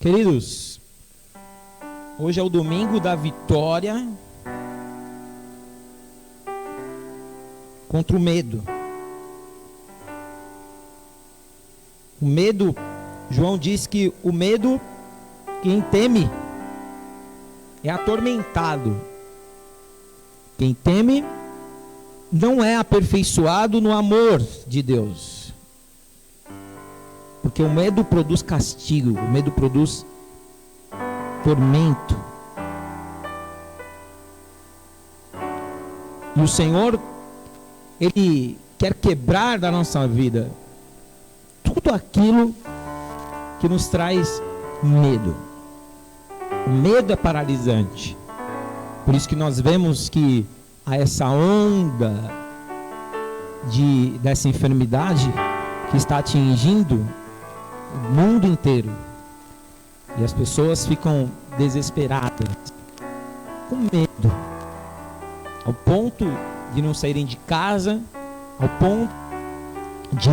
Queridos, hoje é o domingo da vitória contra o medo. O medo, João diz que o medo, quem teme, é atormentado. Quem teme não é aperfeiçoado no amor de Deus. Porque o medo produz castigo, o medo produz tormento. E o Senhor, Ele quer quebrar da nossa vida tudo aquilo que nos traz medo. O medo é paralisante. Por isso que nós vemos que há essa onda dessa enfermidade que está atingindo o mundo inteiro. E as pessoas ficam desesperadas, com medo, ao ponto de não saírem de casa, ao ponto de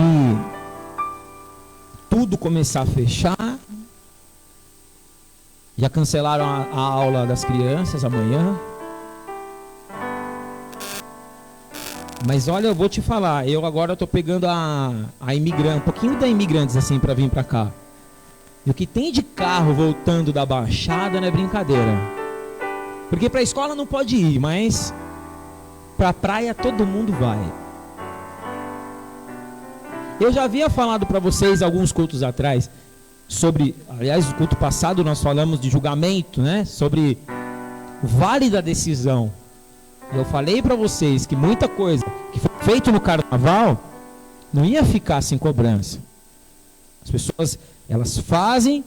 tudo começar a fechar. Já cancelaram a aula das crianças amanhã. Mas olha, eu vou te falar, eu agora estou pegando a imigrante, um pouquinho da imigrantes assim para vir para cá. E o que tem de carro voltando da Baixada não é brincadeira. Porque para a escola não pode ir, mas para a praia todo mundo vai. Eu já havia falado para vocês alguns cultos atrás sobre, aliás, no culto passado nós falamos de julgamento, né? Sobre o vale da decisão. Eu falei para vocês que muita coisa que foi feita no carnaval não ia ficar sem cobrança. As pessoas, elas fazem,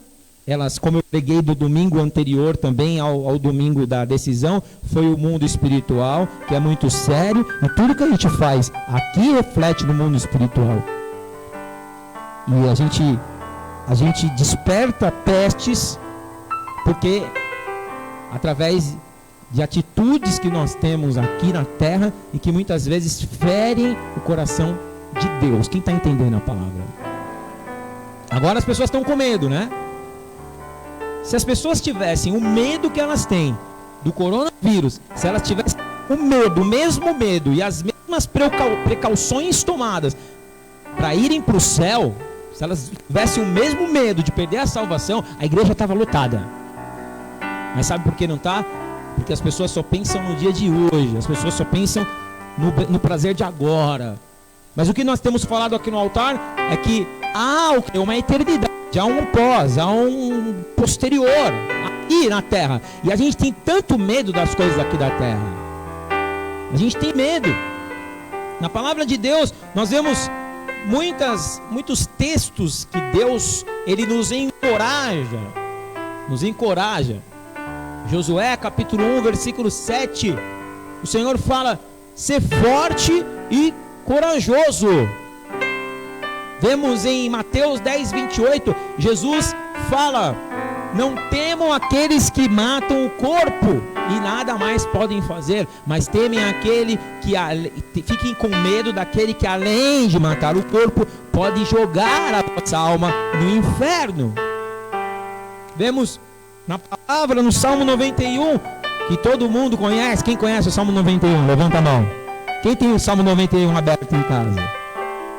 como eu preguei do domingo anterior também ao domingo da decisão, foi o mundo espiritual, que é muito sério, e tudo que a gente faz aqui reflete no mundo espiritual. E a gente desperta pestes, porque através de atitudes que nós temos aqui na terra e que muitas vezes ferem o coração de Deus. Quem está entendendo a palavra? Agora as pessoas estão com medo, né? Se as pessoas tivessem o medo que elas têm do coronavírus, se elas tivessem o mesmo medo e as mesmas precauções tomadas para irem para o céu, se elas tivessem o mesmo medo de perder a salvação, a igreja estava lotada. Mas sabe por que não está? Porque as pessoas só pensam no dia de hoje, as pessoas só pensam no prazer de agora. Mas o que nós temos falado aqui no altar é que há uma eternidade, há um pós, há um posterior aqui na terra. E a gente tem tanto medo das coisas aqui da terra. A gente tem medo. Na palavra de Deus nós vemos muitos textos que Deus, Ele nos encoraja. Josué capítulo 1 versículo 7, o Senhor fala: ser forte e corajoso. Vemos em Mateus 10, 28, Jesus fala: não temam aqueles que matam o corpo e nada mais podem fazer, mas temem aquele que fiquem com medo daquele que além de matar o corpo pode jogar a vossa alma no inferno. Vemos na palavra, no Salmo 91, que todo mundo conhece. Quem conhece o Salmo 91? Levanta a mão. Quem tem o Salmo 91 aberto em casa?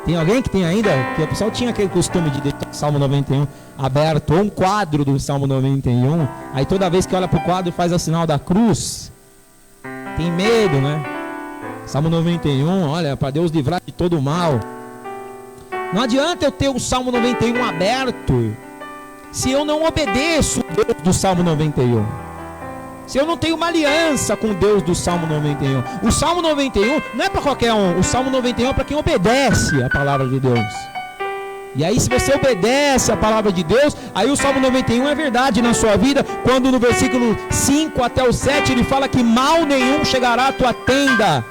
Tem alguém que tem ainda? Porque o pessoal tinha aquele costume de deixar o Salmo 91 aberto, ou um quadro do Salmo 91. Aí toda vez que olha para o quadro faz o sinal da cruz. Tem medo, né? Salmo 91, olha, para Deus livrar de todo o mal. Não adianta eu ter o Salmo 91 aberto se eu não obedeço o Deus do Salmo 91, se eu não tenho uma aliança com o Deus do Salmo 91. O Salmo 91 não é para qualquer um, o Salmo 91 é para quem obedece a palavra de Deus. E aí, se você obedece a palavra de Deus, aí o Salmo 91 é verdade na sua vida, quando no versículo 5 até o 7 ele fala que mal nenhum chegará à tua tenda.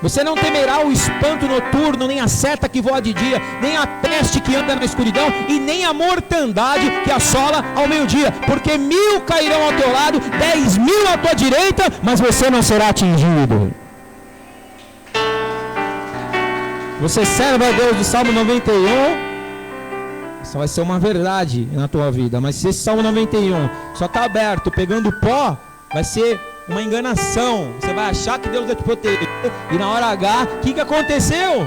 Você não temerá o espanto noturno, nem a seta que voa de dia, nem a peste que anda na escuridão, e nem a mortandade que assola ao meio-dia. Porque 1000 cairão ao teu lado, 10.000 à tua direita, mas você não será atingido. Você serve a Deus do Salmo 91, Isso vai ser uma verdade na tua vida. Mas se esse Salmo 91 só está aberto, pegando pó, vai ser uma enganação. Você vai achar que Deus vai te proteger. E na hora H, o que aconteceu?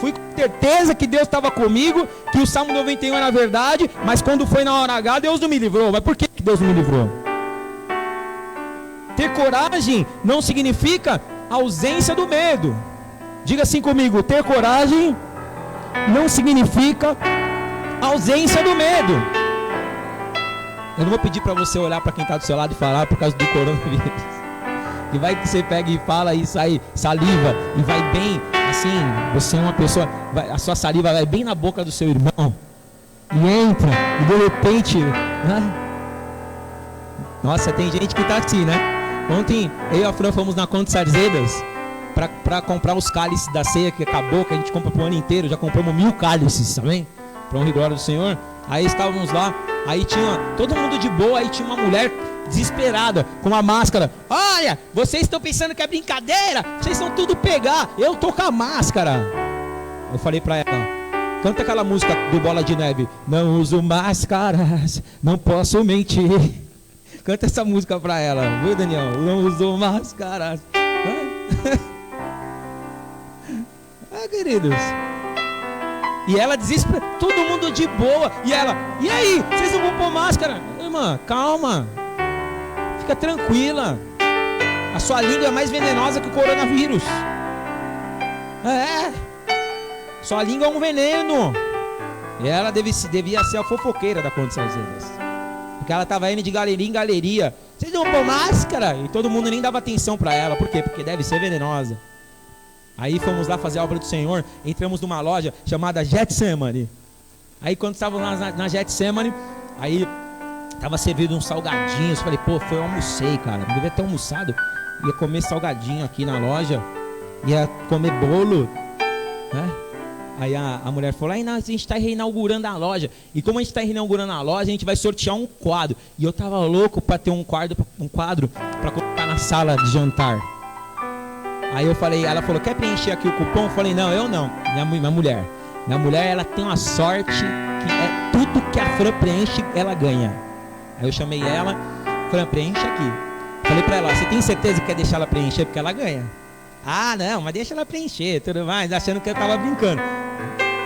Fui com certeza que Deus estava comigo, que o Salmo 91 era verdade, mas quando foi na hora H, Deus não me livrou. Mas por que Deus não me livrou? Ter coragem não significa ausência do medo. Diga assim comigo: ter coragem não significa ausência do medo. Eu não vou pedir para você olhar para quem está do seu lado e falar por causa do coronavírus. E vai que você pega e fala e sai saliva e vai bem assim. Você é uma pessoa, a sua saliva vai bem na boca do seu irmão e entra e de repente, né? Nossa, tem gente que está assim, né? Ontem eu e a Fran fomos na Conde Sarzedas para comprar os cálices da ceia que acabou, que a gente compra pro ano inteiro. Já compramos 1000 cálices, também, para honra e glória do Senhor. Aí estávamos lá, aí tinha todo mundo de boa, aí tinha uma mulher desesperada, com uma máscara. Olha, vocês estão pensando que é brincadeira? Vocês vão tudo pegar, eu tô com a máscara. Eu falei para ela: canta aquela música do Bola de Neve. Não uso máscaras, não posso mentir. Canta essa música para ela, viu, Daniel? Não uso máscaras. Queridos. E ela desespera, todo mundo de boa. E ela: e aí, vocês não vão pôr máscara? Irmã, calma, fica tranquila. A sua língua é mais venenosa que o coronavírus. Sua língua é um veneno. E ela devia ser a fofoqueira da Conde Sarzedas, porque ela estava indo de galeria em galeria. Vocês não vão pôr máscara? E todo mundo nem dava atenção para ela. Por quê? Porque deve ser venenosa. Aí fomos lá fazer a obra do Senhor. Entramos numa loja chamada Getsemane. Aí quando estávamos lá na Getsemane, aí estava servindo uns salgadinhos. Falei: pô, eu almocei, cara, não devia ter almoçado. Ia comer salgadinho aqui na loja, ia comer bolo, né? Aí a mulher falou: a gente está reinaugurando a loja. E como a gente está reinaugurando a loja, a gente vai sortear um quadro. E eu tava louco para ter um quadro para colocar na sala de jantar. Aí eu falei, ela falou: quer preencher aqui o cupom? Eu falei: não, eu não, minha mulher. Minha mulher, ela tem uma sorte que é tudo que a Fran preenche, ela ganha. Aí eu chamei ela: Fran, preenche aqui. Falei pra ela: você tem certeza que quer deixar ela preencher? Porque ela ganha. Ah, não, mas deixa ela preencher, tudo mais, achando que eu tava brincando.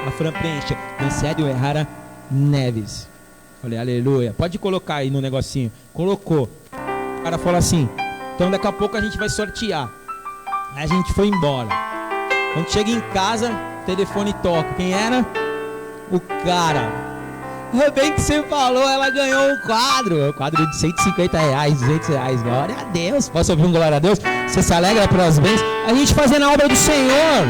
A Fran preenche: Ansélio Errara Neves. Falei: aleluia, pode colocar aí no negocinho. Colocou. O cara falou assim: então daqui a pouco a gente vai sortear. Aí a gente foi embora. Quando chega em casa, o telefone toca. Quem era? O cara. Bem que você falou, ela ganhou um quadro. Um quadro de R$150, R$200. Glória a Deus. Posso ouvir um glória a Deus? Você se alegra pelas bênçãos? A gente fazendo a obra do Senhor.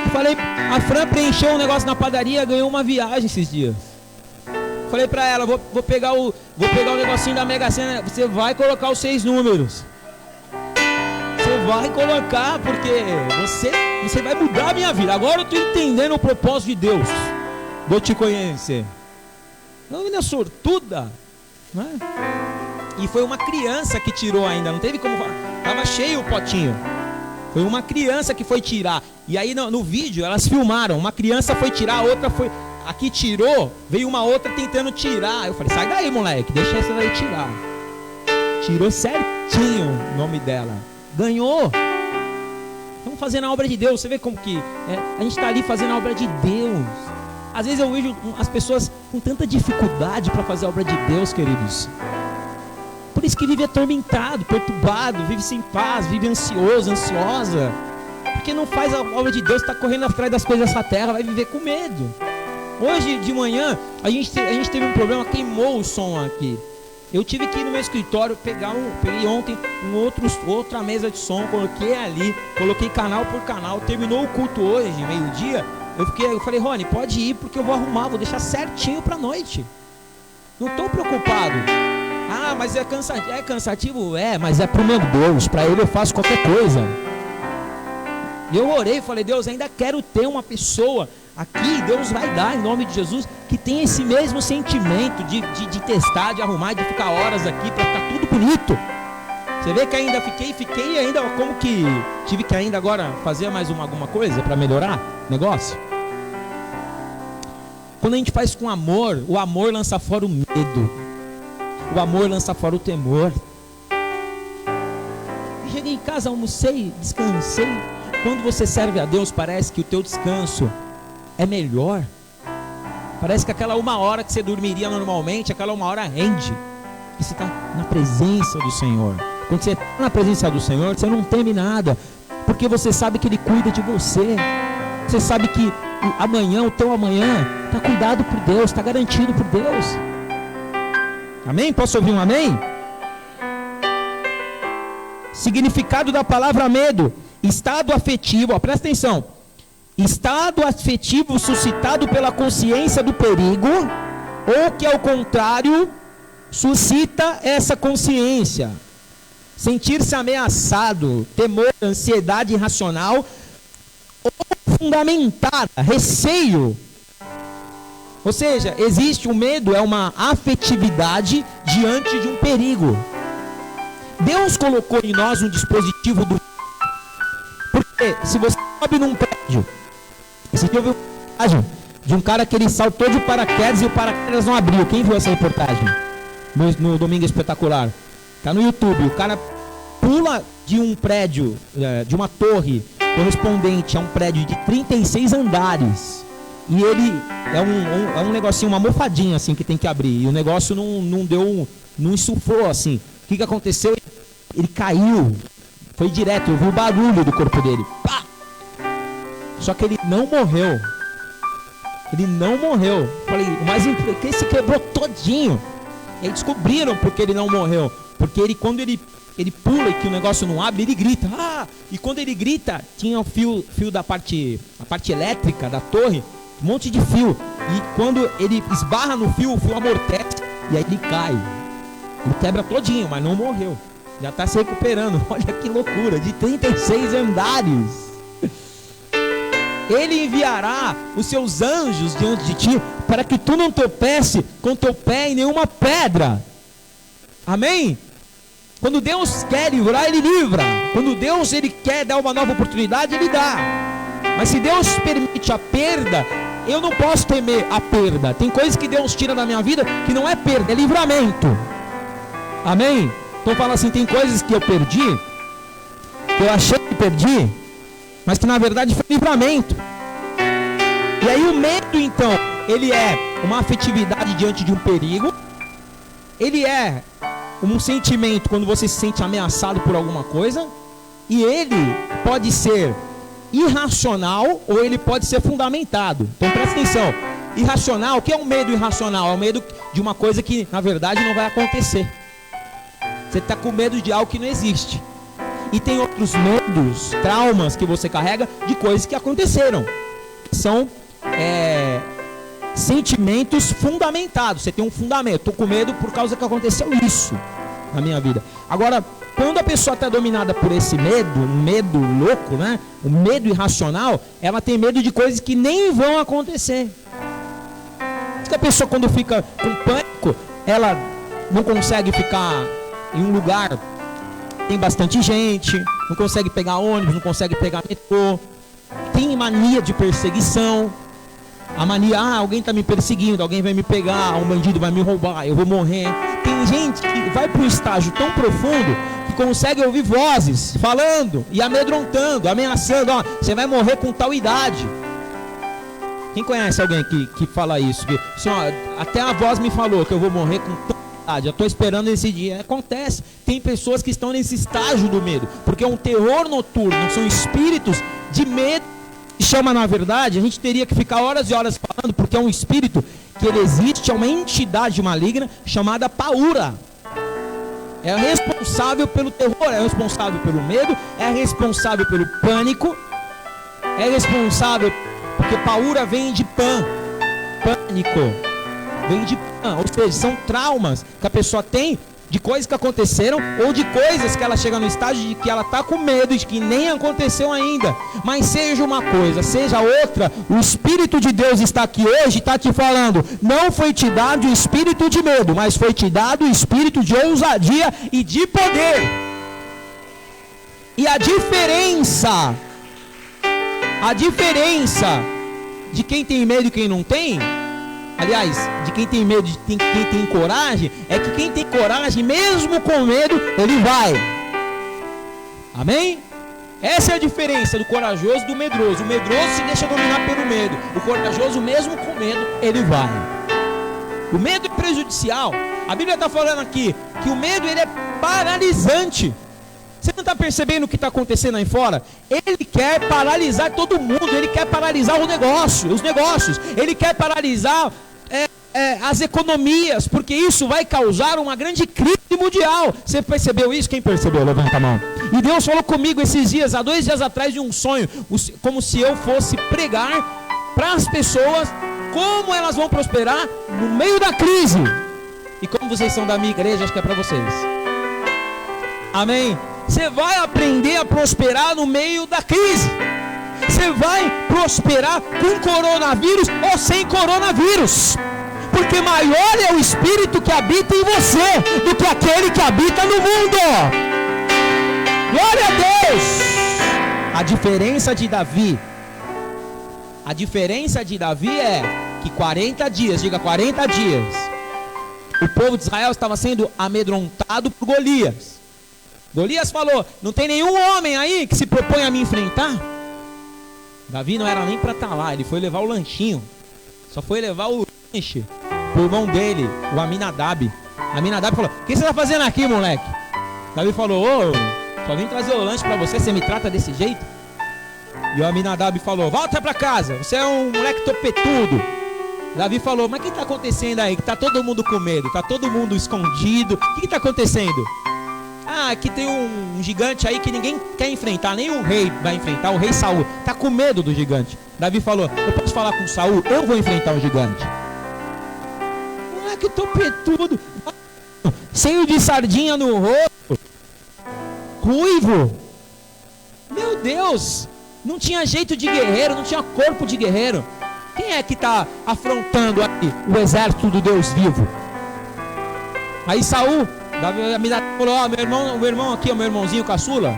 Eu falei, a Fran preencheu um negócio na padaria, ganhou uma viagem esses dias. Falei pra ela: vou pegar o negocinho da Mega Sena. Você vai colocar os 6 números. Você vai colocar, porque você vai mudar a minha vida. Agora eu estou entendendo o propósito de Deus. Vou te conhecer. Não, menina sortuda, né? E foi uma criança que tirou ainda. Não teve como. Estava cheio o potinho. Foi uma criança que foi tirar. E aí no vídeo elas filmaram. Uma criança foi tirar, a outra foi. Aqui tirou, veio uma outra tentando tirar. Eu falei: sai daí, moleque, deixa essa daí tirar. Tirou certinho o nome dela. Ganhou. Estamos fazendo a obra de Deus. Você vê como que a gente está ali fazendo a obra de Deus. Às vezes eu vejo as pessoas com tanta dificuldade para fazer a obra de Deus, queridos. Por isso que vive atormentado, perturbado, vive sem paz, vive ansioso, ansiosa. Porque não faz a obra de Deus, está correndo atrás das coisas dessa terra, vai viver com medo. Hoje de manhã a gente teve um problema, queimou o som aqui. Eu tive que ir no meu escritório, peguei ontem outra mesa de som, coloquei ali, coloquei canal por canal. Terminou o culto hoje, meio-dia. Eu falei: Rony, pode ir, porque eu vou arrumar, vou deixar certinho pra noite. Não estou preocupado. Ah, mas é cansativo. É cansativo? É, mas é pro meu Deus, pra Ele eu faço qualquer coisa. E eu orei e falei: Deus, ainda quero ter uma pessoa aqui, Deus vai dar em nome de Jesus, que tem esse mesmo sentimento de testar, de arrumar, de ficar horas aqui para ficar tudo bonito. Você vê que ainda fiquei ainda, como que tive que ainda agora fazer mais alguma coisa para melhorar o negócio? Quando a gente faz com amor, o amor lança fora o medo. O amor lança fora o temor. Eu cheguei em casa, almocei, descansei. Quando você serve a Deus, parece que o teu descanso é melhor. Parece que aquela 1 hora que você dormiria normalmente, aquela 1 hora rende. E você está na presença do Senhor. Quando você está na presença do Senhor, você não teme nada, porque você sabe que Ele cuida de você. Você sabe que amanhã, o teu amanhã, está cuidado por Deus, está garantido por Deus. Amém? Posso ouvir um amém? Significado da palavra medo: estado afetivo, ó, presta atenção. Estado afetivo suscitado pela consciência do perigo, ou que ao contrário, suscita essa consciência. Sentir-se ameaçado, temor, ansiedade irracional ou fundamentada, receio. Ou seja, existe o medo, é uma afetividade diante de um perigo. Deus colocou em nós um dispositivo do... Porque se você sobe num prédio, esse dia eu vi uma reportagem de um cara que ele saltou de paraquedas e o paraquedas não abriu. Quem viu essa reportagem? No Domingo Espetacular. Está no YouTube. O cara pula de um prédio, de uma torre correspondente a um prédio de 36 andares. E ele é um negocinho, uma almofadinha assim que tem que abrir. E o negócio não insuflou assim. O que aconteceu? Ele caiu. Foi direto, eu vi o barulho do corpo dele. Pá! Só que ele não morreu. Ele não morreu. Falei, mas ele se quebrou todinho. E aí descobriram porque ele não morreu. Porque quando ele pula e que o negócio não abre, ele grita. Ah! E quando ele grita, tinha o fio da a parte elétrica da torre, um monte de fio. E quando ele esbarra no fio, o fio amortece e aí ele cai. Ele quebra todinho, mas não morreu. Já está se recuperando. Olha que loucura, de 36 andares. Ele enviará os seus anjos diante de ti, para que tu não tropece com teu pé em nenhuma pedra. Amém? Quando Deus quer livrar, Ele livra. Quando Deus Ele quer dar uma nova oportunidade, Ele dá. Mas se Deus permite a perda, eu não posso temer a perda. Tem coisas que Deus tira da minha vida que não é perda, é livramento. Amém? Então fala assim, tem coisas que eu perdi, que eu achei que perdi, mas que na verdade foi livramento. E aí o medo então, ele é uma afetividade diante de um perigo. Ele é um sentimento quando você se sente ameaçado por alguma coisa. E ele pode ser irracional ou ele pode ser fundamentado. Então presta atenção. Irracional, o que é um medo irracional? É o medo de uma coisa que na verdade não vai acontecer. Você está com medo de algo que não existe. E tem outros medos, traumas que você carrega de coisas que aconteceram. São sentimentos fundamentados. Você tem um fundamento. Estou com medo por causa que aconteceu isso na minha vida. Agora, quando a pessoa está dominada por esse medo, um medo louco, né? Um medo irracional, ela tem medo de coisas que nem vão acontecer. A pessoa, quando fica com pânico, ela não consegue ficar em um lugar tem bastante gente, não consegue pegar ônibus, não consegue pegar metrô, tem mania de perseguição, a mania, alguém está me perseguindo, alguém vai me pegar, um bandido vai me roubar, eu vou morrer. Tem gente que vai para um estágio tão profundo que consegue ouvir vozes falando e amedrontando, ameaçando, você vai morrer com tal idade. Quem conhece alguém que fala isso? Que, assim, até a voz me falou que eu vou morrer com tal idade, eu estou esperando esse dia. Acontece, tem pessoas que estão nesse estágio do medo, porque é um terror noturno, são espíritos de medo. Chama, na verdade, a gente teria que ficar horas e horas falando, porque é um espírito que ele existe, é uma entidade maligna chamada Paura. É responsável pelo terror, é responsável pelo medo, é responsável pelo pânico, é responsável porque Paura vem de pânico, vem de pã, ou seja, são traumas que a pessoa tem de coisas que aconteceram ou de coisas que ela chega no estágio de que ela está com medo de que nem aconteceu ainda. Mas seja uma coisa, seja outra, o Espírito de Deus está aqui hoje e está te falando, não foi te dado o espírito de medo, mas foi te dado o espírito de ousadia e de poder. E a diferença de quem tem medo e quem não tem, aliás, de quem tem medo e quem tem coragem, é que quem tem coragem, mesmo com medo, ele vai. Amém? Essa é a diferença do corajoso e do medroso. O medroso se deixa dominar pelo medo. O corajoso, mesmo com medo, ele vai. O medo é prejudicial. A Bíblia está falando aqui que o medo, ele é paralisante. Você não está percebendo o que está acontecendo aí fora? Ele quer paralisar todo mundo. Ele quer paralisar os negócios. Ele quer paralisar as economias, porque isso vai causar uma grande crise mundial. Você percebeu isso? Quem percebeu? Levanta a mão. E Deus falou comigo esses dias, há 2 dias atrás, de um sonho, como se eu fosse pregar para as pessoas como elas vão prosperar no meio da crise. E como vocês são da minha igreja, acho que é para vocês. Amém? Você vai aprender a prosperar no meio da crise. Você vai prosperar com coronavírus ou sem coronavírus. Porque maior é o Espírito que habita em você do que aquele que habita no mundo. Glória a Deus. A diferença de Davi é que 40 dias, diga 40 dias, o povo de Israel estava sendo amedrontado por Golias. Golias falou: não tem nenhum homem aí que se propõe a me enfrentar. Davi não era nem para estar lá, ele foi levar o lanchinho. Só foi levar o lanche pro irmão dele, o Aminadab. Aminadab falou: o que você está fazendo aqui, moleque? Davi falou: só vim trazer o lanche para você, você me trata desse jeito? E o Aminadab falou: volta para casa, você é um moleque topetudo. Davi falou: mas o que está acontecendo aí? Que está todo mundo com medo, está todo mundo escondido. O que está acontecendo? Ah, aqui tem um gigante aí que ninguém quer enfrentar, nem o rei vai enfrentar, o rei Saul. Está com medo do gigante. Davi falou: eu posso falar com Saul? Eu vou enfrentar o gigante. Moleque topetudo, cheio de sardinha no rosto, ruivo. Meu Deus, não tinha jeito de guerreiro, não tinha corpo de guerreiro. Quem é que está afrontando aqui o exército do Deus vivo? Aí Saul, Davi falou: ó, meu irmão aqui, meu irmãozinho caçula.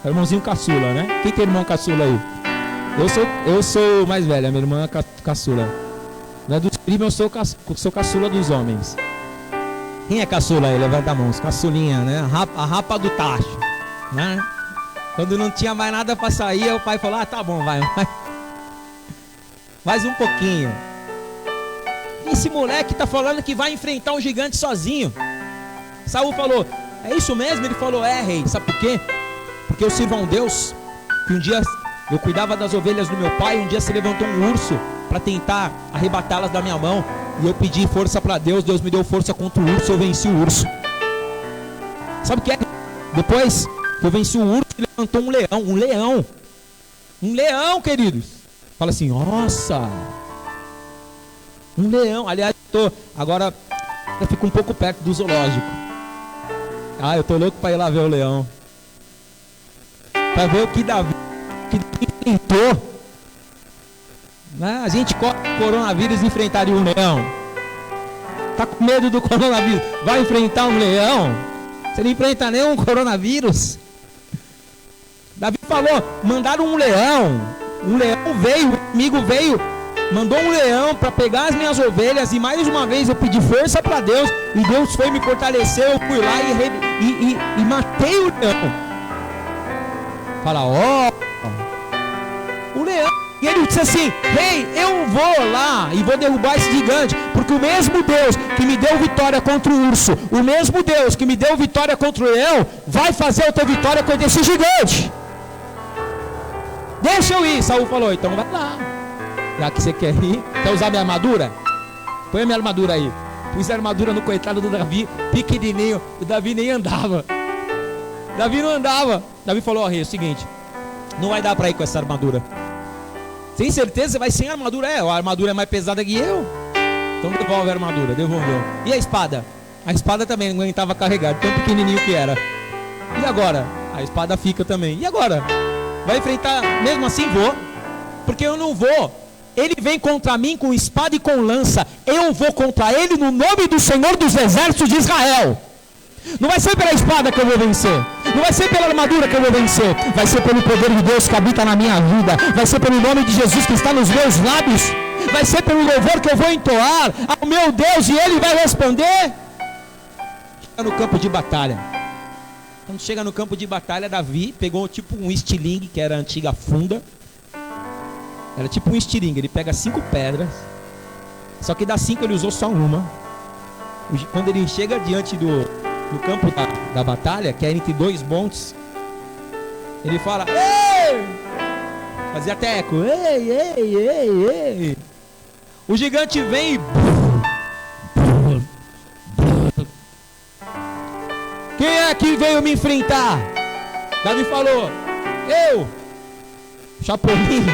Irmãozinho caçula, né? Quem tem irmão caçula aí? Eu sou mais velha, minha irmã é caçula. Não é dos primos, eu sou caçula dos homens. Quem é caçula aí? Levanta a mão, caçulinha, né? A rapa do tacho, né? Quando não tinha mais nada para sair, o pai falou: ah, tá bom, vai. Mais um pouquinho. Esse moleque tá falando que vai enfrentar um gigante sozinho. Saul falou: é isso mesmo? Ele falou: é, rei. Sabe por quê? Porque eu sirvo a um Deus que um dia eu cuidava das ovelhas do meu pai, um dia se levantou um urso para tentar arrebatá-las da minha mão, e eu pedi força para Deus, Deus me deu força contra o urso, eu venci o urso. Sabe o que é? Depois que eu venci o urso, ele levantou um leão, queridos. Fala assim: nossa, um leão. Aliás, agora eu fico um pouco perto do zoológico. Eu tô louco para ir lá ver o leão, para ver o que Davi enfrentou, né? A gente corre o coronavírus e enfrentaria um leão. Tá com medo do coronavírus? Vai enfrentar um leão? Você não enfrenta nem um coronavírus. Davi falou: mandaram um leão veio, o inimigo veio, mandou um leão para pegar as minhas ovelhas, e mais uma vez eu pedi força para Deus, e Deus foi me fortalecer. Eu fui lá e matei o leão. Fala: o leão. E ele disse assim: rei, eu vou lá e vou derrubar esse gigante, porque o mesmo Deus que me deu vitória contra o urso, o mesmo Deus que me deu vitória contra o leão, vai fazer eu ter vitória contra esse gigante. Deixa eu ir. Saul falou: então vai lá, já que você quer ir. Quer usar minha armadura? Põe a minha armadura aí. Pus a armadura no coitado do Davi, pequenininho. O Davi nem andava. Davi não andava. Davi falou: ó, rei, é o seguinte, não vai dar para ir com essa armadura. Tem certeza você vai sem armadura? A armadura é mais pesada que eu. Então devolve a armadura. Devolveu. E a espada? A espada também não aguentava carregar, tão pequenininho que era. E agora? A espada fica também. E agora? Vai enfrentar? Mesmo assim vou. Porque eu não vou. Ele vem contra mim com espada e com lança. Eu vou contra ele no nome do Senhor dos Exércitos de Israel. Não vai ser pela espada que eu vou vencer. Não vai ser pela armadura que eu vou vencer. Vai ser pelo poder de Deus que habita na minha vida. Vai ser pelo nome de Jesus que está nos meus lábios. Vai ser pelo louvor que eu vou entoar ao meu Deus e Ele vai responder. Chega no campo de batalha. Quando chega no campo de batalha, Davi pegou tipo um estilingue, que era a antiga funda. Era tipo um estilingue. Ele pega 5 pedras. Só que das 5 ele usou só uma. Quando ele chega diante do campo da batalha, que é entre 2 montes, ele fala: ei! Fazia até eco: ei, ei, ei, ei. O gigante vem e... Quem é que veio me enfrentar? Davi falou: eu, Chapolin.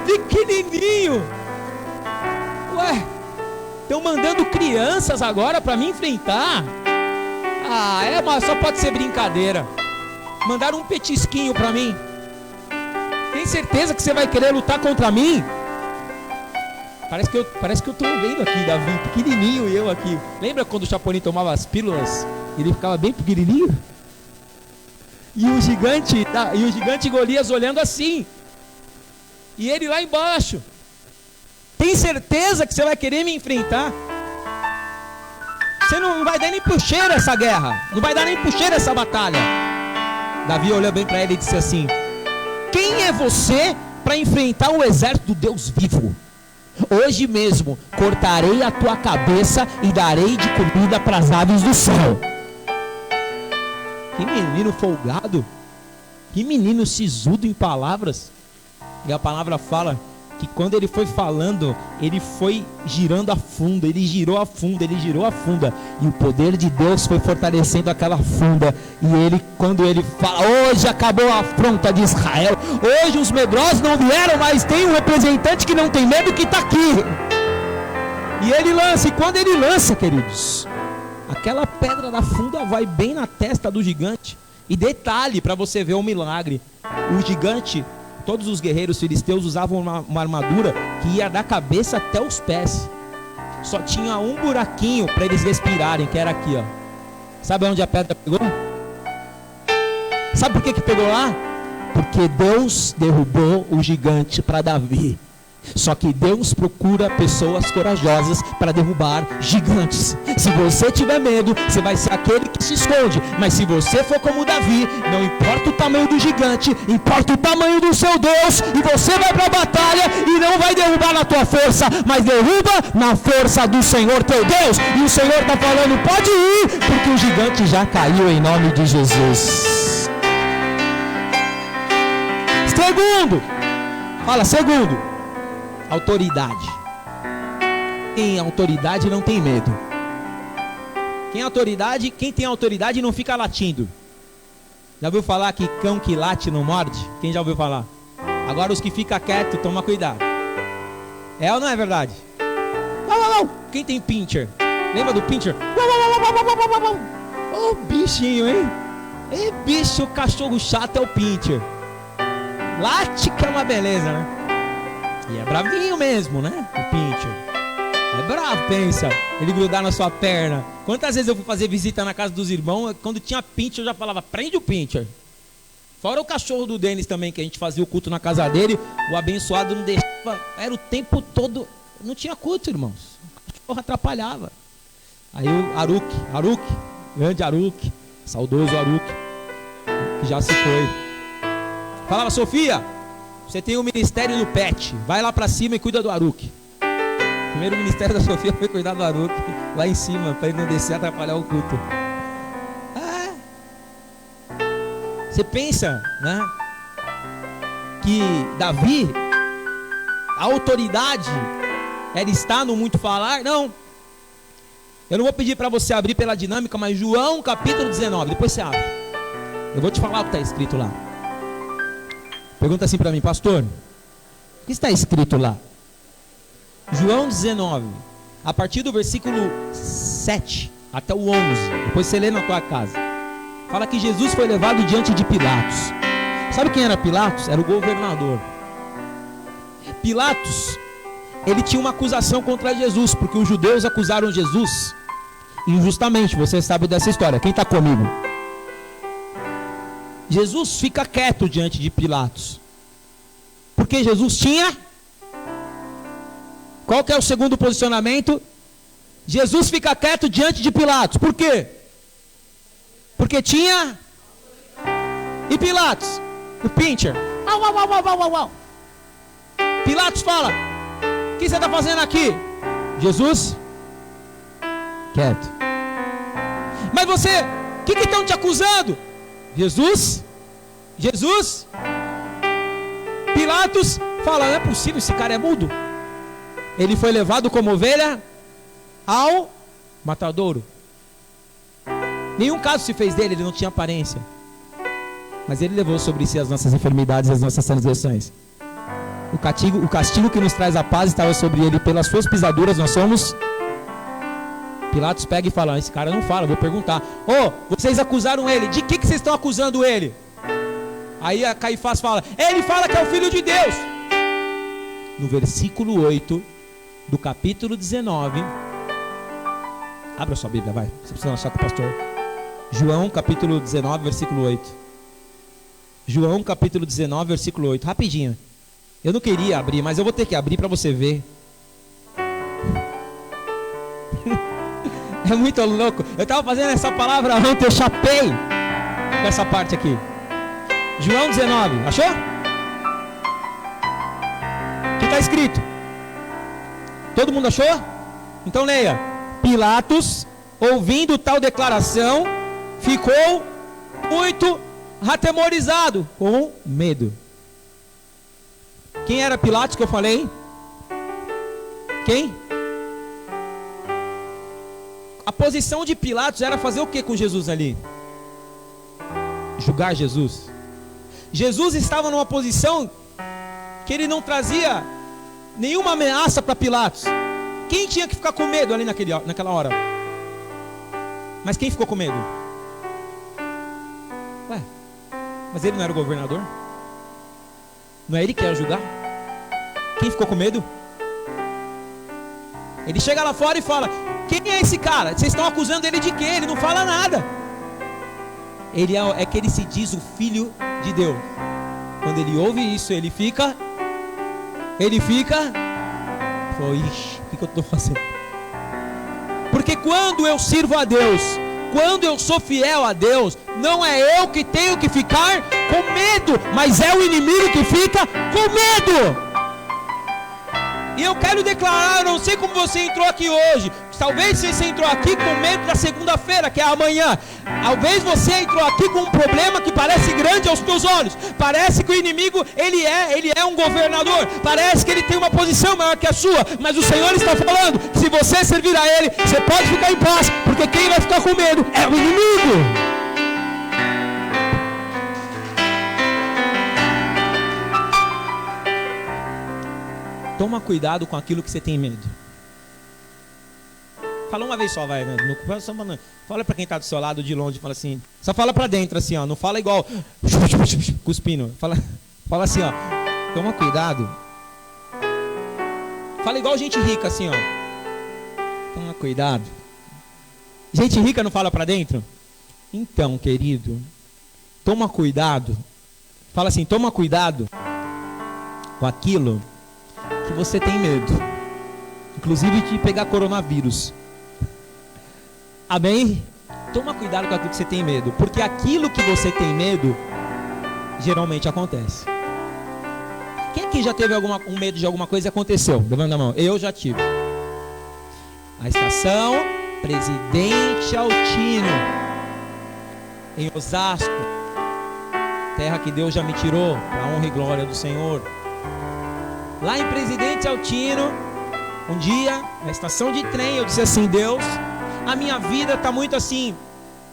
Pequenininho. Ué, estão mandando crianças agora para me enfrentar? Ah, mas só pode ser brincadeira. Mandaram um petisquinho para mim. Tem certeza que você vai querer lutar contra mim? Parece que eu tô vendo aqui, Davi, pequenininho, e eu aqui. Lembra quando o Chapolin tomava as pílulas? Ele ficava bem pequenininho? E o gigante Golias olhando assim. E ele lá embaixo. Tem certeza que você vai querer me enfrentar? Você não vai dar nem pro cheiro essa guerra. Não vai dar nem pro cheiro essa batalha. Davi olhou bem para ele e disse assim: quem é você para enfrentar o exército do Deus vivo? Hoje mesmo cortarei a tua cabeça e darei de comida para as aves do céu. Que menino folgado. Que menino sisudo em palavras. E a palavra fala que quando ele foi falando, ele foi girando a funda, ele girou a funda, ele girou a funda, e o poder de Deus foi fortalecendo aquela funda. E ele, quando ele fala: hoje acabou a afronta de Israel, hoje os medrosos não vieram, mas tem um representante que não tem medo que está aqui. E ele lança, e quando ele lança, queridos, aquela pedra da funda vai bem na testa do gigante. E detalhe, para você ver o milagre, o gigante, todos os guerreiros filisteus usavam uma armadura que ia da cabeça até os pés. Só tinha um buraquinho para eles respirarem, que era aqui, ó. Sabe onde a pedra pegou? Sabe por que pegou lá? Porque Deus derrubou o gigante para Davi. Só que Deus procura pessoas corajosas para derrubar gigantes. Se você tiver medo, você vai ser aquele que se esconde. Mas se você for como Davi, não importa o tamanho do gigante, importa o tamanho do seu Deus. E você vai para a batalha e não vai derrubar na tua força, mas derruba na força do Senhor teu Deus. E o Senhor está falando: pode ir, porque o gigante já caiu em nome de Jesus. Segundo, autoridade. Quem é autoridade não tem medo. Quem tem autoridade não fica latindo. Já ouviu falar que cão que late não morde? Quem já ouviu falar? Agora os que ficam quietos, toma cuidado. É ou não é verdade? Quem tem pincher? Lembra do pincher? Ô bichinho, hein? É bicho, cachorro chato é o pincher. Late que é uma beleza, né? E é bravinho mesmo, né? O pincher é bravo, pensa. Ele grudar na sua perna. Quantas vezes eu fui fazer visita na casa dos irmãos, quando tinha pincher eu já falava: prende o pincher. Fora o cachorro do Denis também, que a gente fazia o culto na casa dele. O abençoado não deixava, era o tempo todo. Não tinha culto, irmãos. O cachorro atrapalhava. Aí o Aruque, grande Aruque, saudoso Aruque, que já se foi, falava: Sofia, você tem o ministério do pet, vai lá pra cima e cuida do Aruque. O primeiro ministério da Sofia foi cuidar do Aruque lá em cima, para ele não descer e atrapalhar o culto. Você pensa, né, que Davi, a autoridade era estar no muito falar? Não. Eu não vou pedir para você abrir pela dinâmica, mas João capítulo 19, depois você abre. Eu vou te falar o que está escrito lá. Pergunta assim para mim: pastor, o que está escrito lá? João 19, a partir do versículo 7 até o 11, depois você lê na tua casa. Fala que Jesus foi levado diante de Pilatos. Sabe quem era Pilatos? Era o governador. Pilatos, ele tinha uma acusação contra Jesus, porque os judeus acusaram Jesus injustamente. Você sabe dessa história. Quem está comigo? Jesus fica quieto diante de Pilatos. Porque Jesus tinha... Qual que é o segundo posicionamento? Jesus fica quieto diante de Pilatos. Por quê? Porque tinha... E Pilatos? O pincher. Au, au, au, au, au, au. Pilatos fala: o que você está fazendo aqui? Jesus? Quieto. Mas você, o que estão te acusando? Jesus? Jesus? Pilatos fala: não é possível, esse cara é mudo. Ele foi levado como ovelha ao matadouro. Nenhum caso se fez dele, ele não tinha aparência. Mas ele levou sobre si as nossas enfermidades e as nossas transgressões. O castigo que nos traz a paz estava sobre ele, pelas suas pisaduras nós somos. Pilatos pega e fala: esse cara não fala, vou perguntar. Vocês acusaram ele, de que vocês estão acusando ele? Aí a Caifás fala: ele fala que é o Filho de Deus. No versículo 8 do capítulo 19, abra sua Bíblia, vai, você precisa achar com o pastor. João capítulo 19, versículo 8. João capítulo 19, versículo 8, rapidinho. Eu não queria abrir, mas eu vou ter que abrir para você ver. É muito louco. Eu estava fazendo essa palavra ontem, eu chapei com essa parte aqui. João 19, achou? O que está escrito? Todo mundo achou? Então leia. Pilatos, ouvindo tal declaração, ficou muito atemorizado, com medo. Quem era Pilatos que eu falei? Quem? A posição de Pilatos era fazer o que com Jesus ali? Julgar Jesus. Jesus estava numa posição que ele não trazia nenhuma ameaça para Pilatos. Quem tinha que ficar com medo ali naquela hora? Mas quem ficou com medo? Ué, mas ele não era o governador? Não é ele que ia julgar? Quem ficou com medo? Ele chega lá fora e fala: quem é esse cara? Vocês estão acusando ele de quê? Ele não fala nada. Ele é que ele se diz o Filho de Deus. Quando ele ouve isso, ele fica. Ixi, o que eu estou fazendo? Porque quando eu sirvo a Deus, quando eu sou fiel a Deus, não é eu que tenho que ficar com medo, mas é o inimigo que fica com medo. E eu quero declarar, eu não sei como você entrou aqui hoje. Talvez você entrou aqui com medo da segunda-feira, que é amanhã. Talvez você entrou aqui com um problema que parece grande aos teus olhos. Parece que o inimigo, ele é um governador. Parece que ele tem uma posição maior que a sua. Mas o Senhor está falando que se você servir a Ele, você pode ficar em paz. Porque quem vai ficar com medo é o inimigo. Toma cuidado com aquilo que você tem medo. Fala uma vez só, vai. Fala para quem está do seu lado de longe, fala assim. Só fala para dentro assim, ó. Não fala igual cuspindo. Fala assim, ó. Toma cuidado. Fala igual gente rica assim, ó. Toma cuidado. Gente rica não fala para dentro? Então, querido, toma cuidado. Fala assim, toma cuidado com aquilo que você tem medo, inclusive de pegar coronavírus. Amém? Toma cuidado com aquilo que você tem medo, porque aquilo que você tem medo geralmente acontece. Quem aqui já teve um medo de alguma coisa e aconteceu? Levanta a mão. Eu já tive. A estação Presidente Altino, em Osasco, terra que Deus já me tirou, para a honra e glória do Senhor. Lá em Presidente Altino, um dia, na estação de trem, eu disse assim: Deus, a minha vida está muito assim,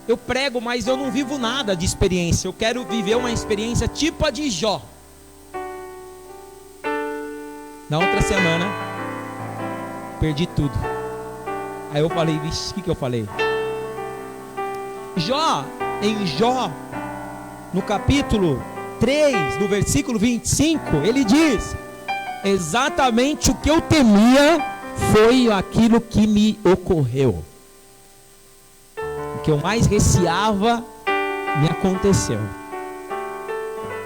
eu prego, mas eu não vivo nada de experiência. Eu quero viver uma experiência tipo a de Jó. Na outra semana, perdi tudo. Aí eu falei, vixe, o que eu falei? Em Jó, no capítulo 3, no versículo 25, ele diz: exatamente o que eu temia foi aquilo que me ocorreu. que eu mais receava me aconteceu.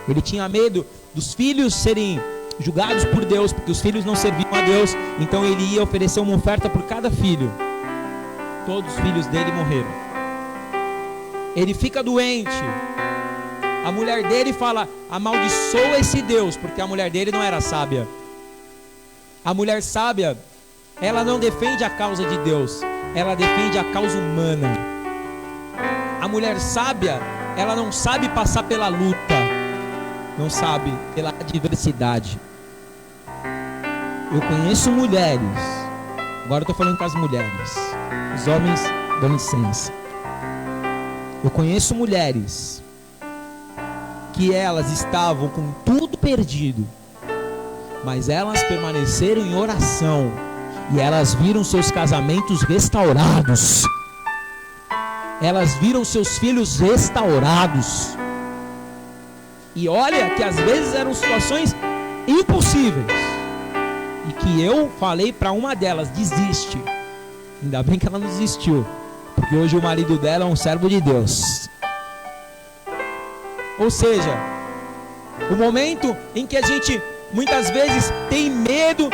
Ele tinha medo dos filhos serem julgados por Deus, porque os filhos não serviam a Deus. Então ele ia oferecer uma oferta por cada filho. Todos os filhos dele morreram. Ele fica doente. A mulher dele fala: amaldiçoa esse Deus, porque a mulher dele não era sábia. A mulher sábia, ela não defende a causa de Deus, ela defende a causa humana. A mulher sábia, ela não sabe passar pela luta, não sabe pela adversidade. Eu conheço mulheres, agora eu estou falando com as mulheres, os homens dão licença. Eu conheço mulheres que elas estavam com tudo perdido, mas elas permaneceram em oração e elas viram seus casamentos restaurados, elas viram seus filhos restaurados. E olha que às vezes eram situações impossíveis, e que eu falei para uma delas: desiste. Ainda bem que ela não desistiu, porque hoje o marido dela é um servo de Deus. Ou seja, o momento em que a gente muitas vezes tem medo.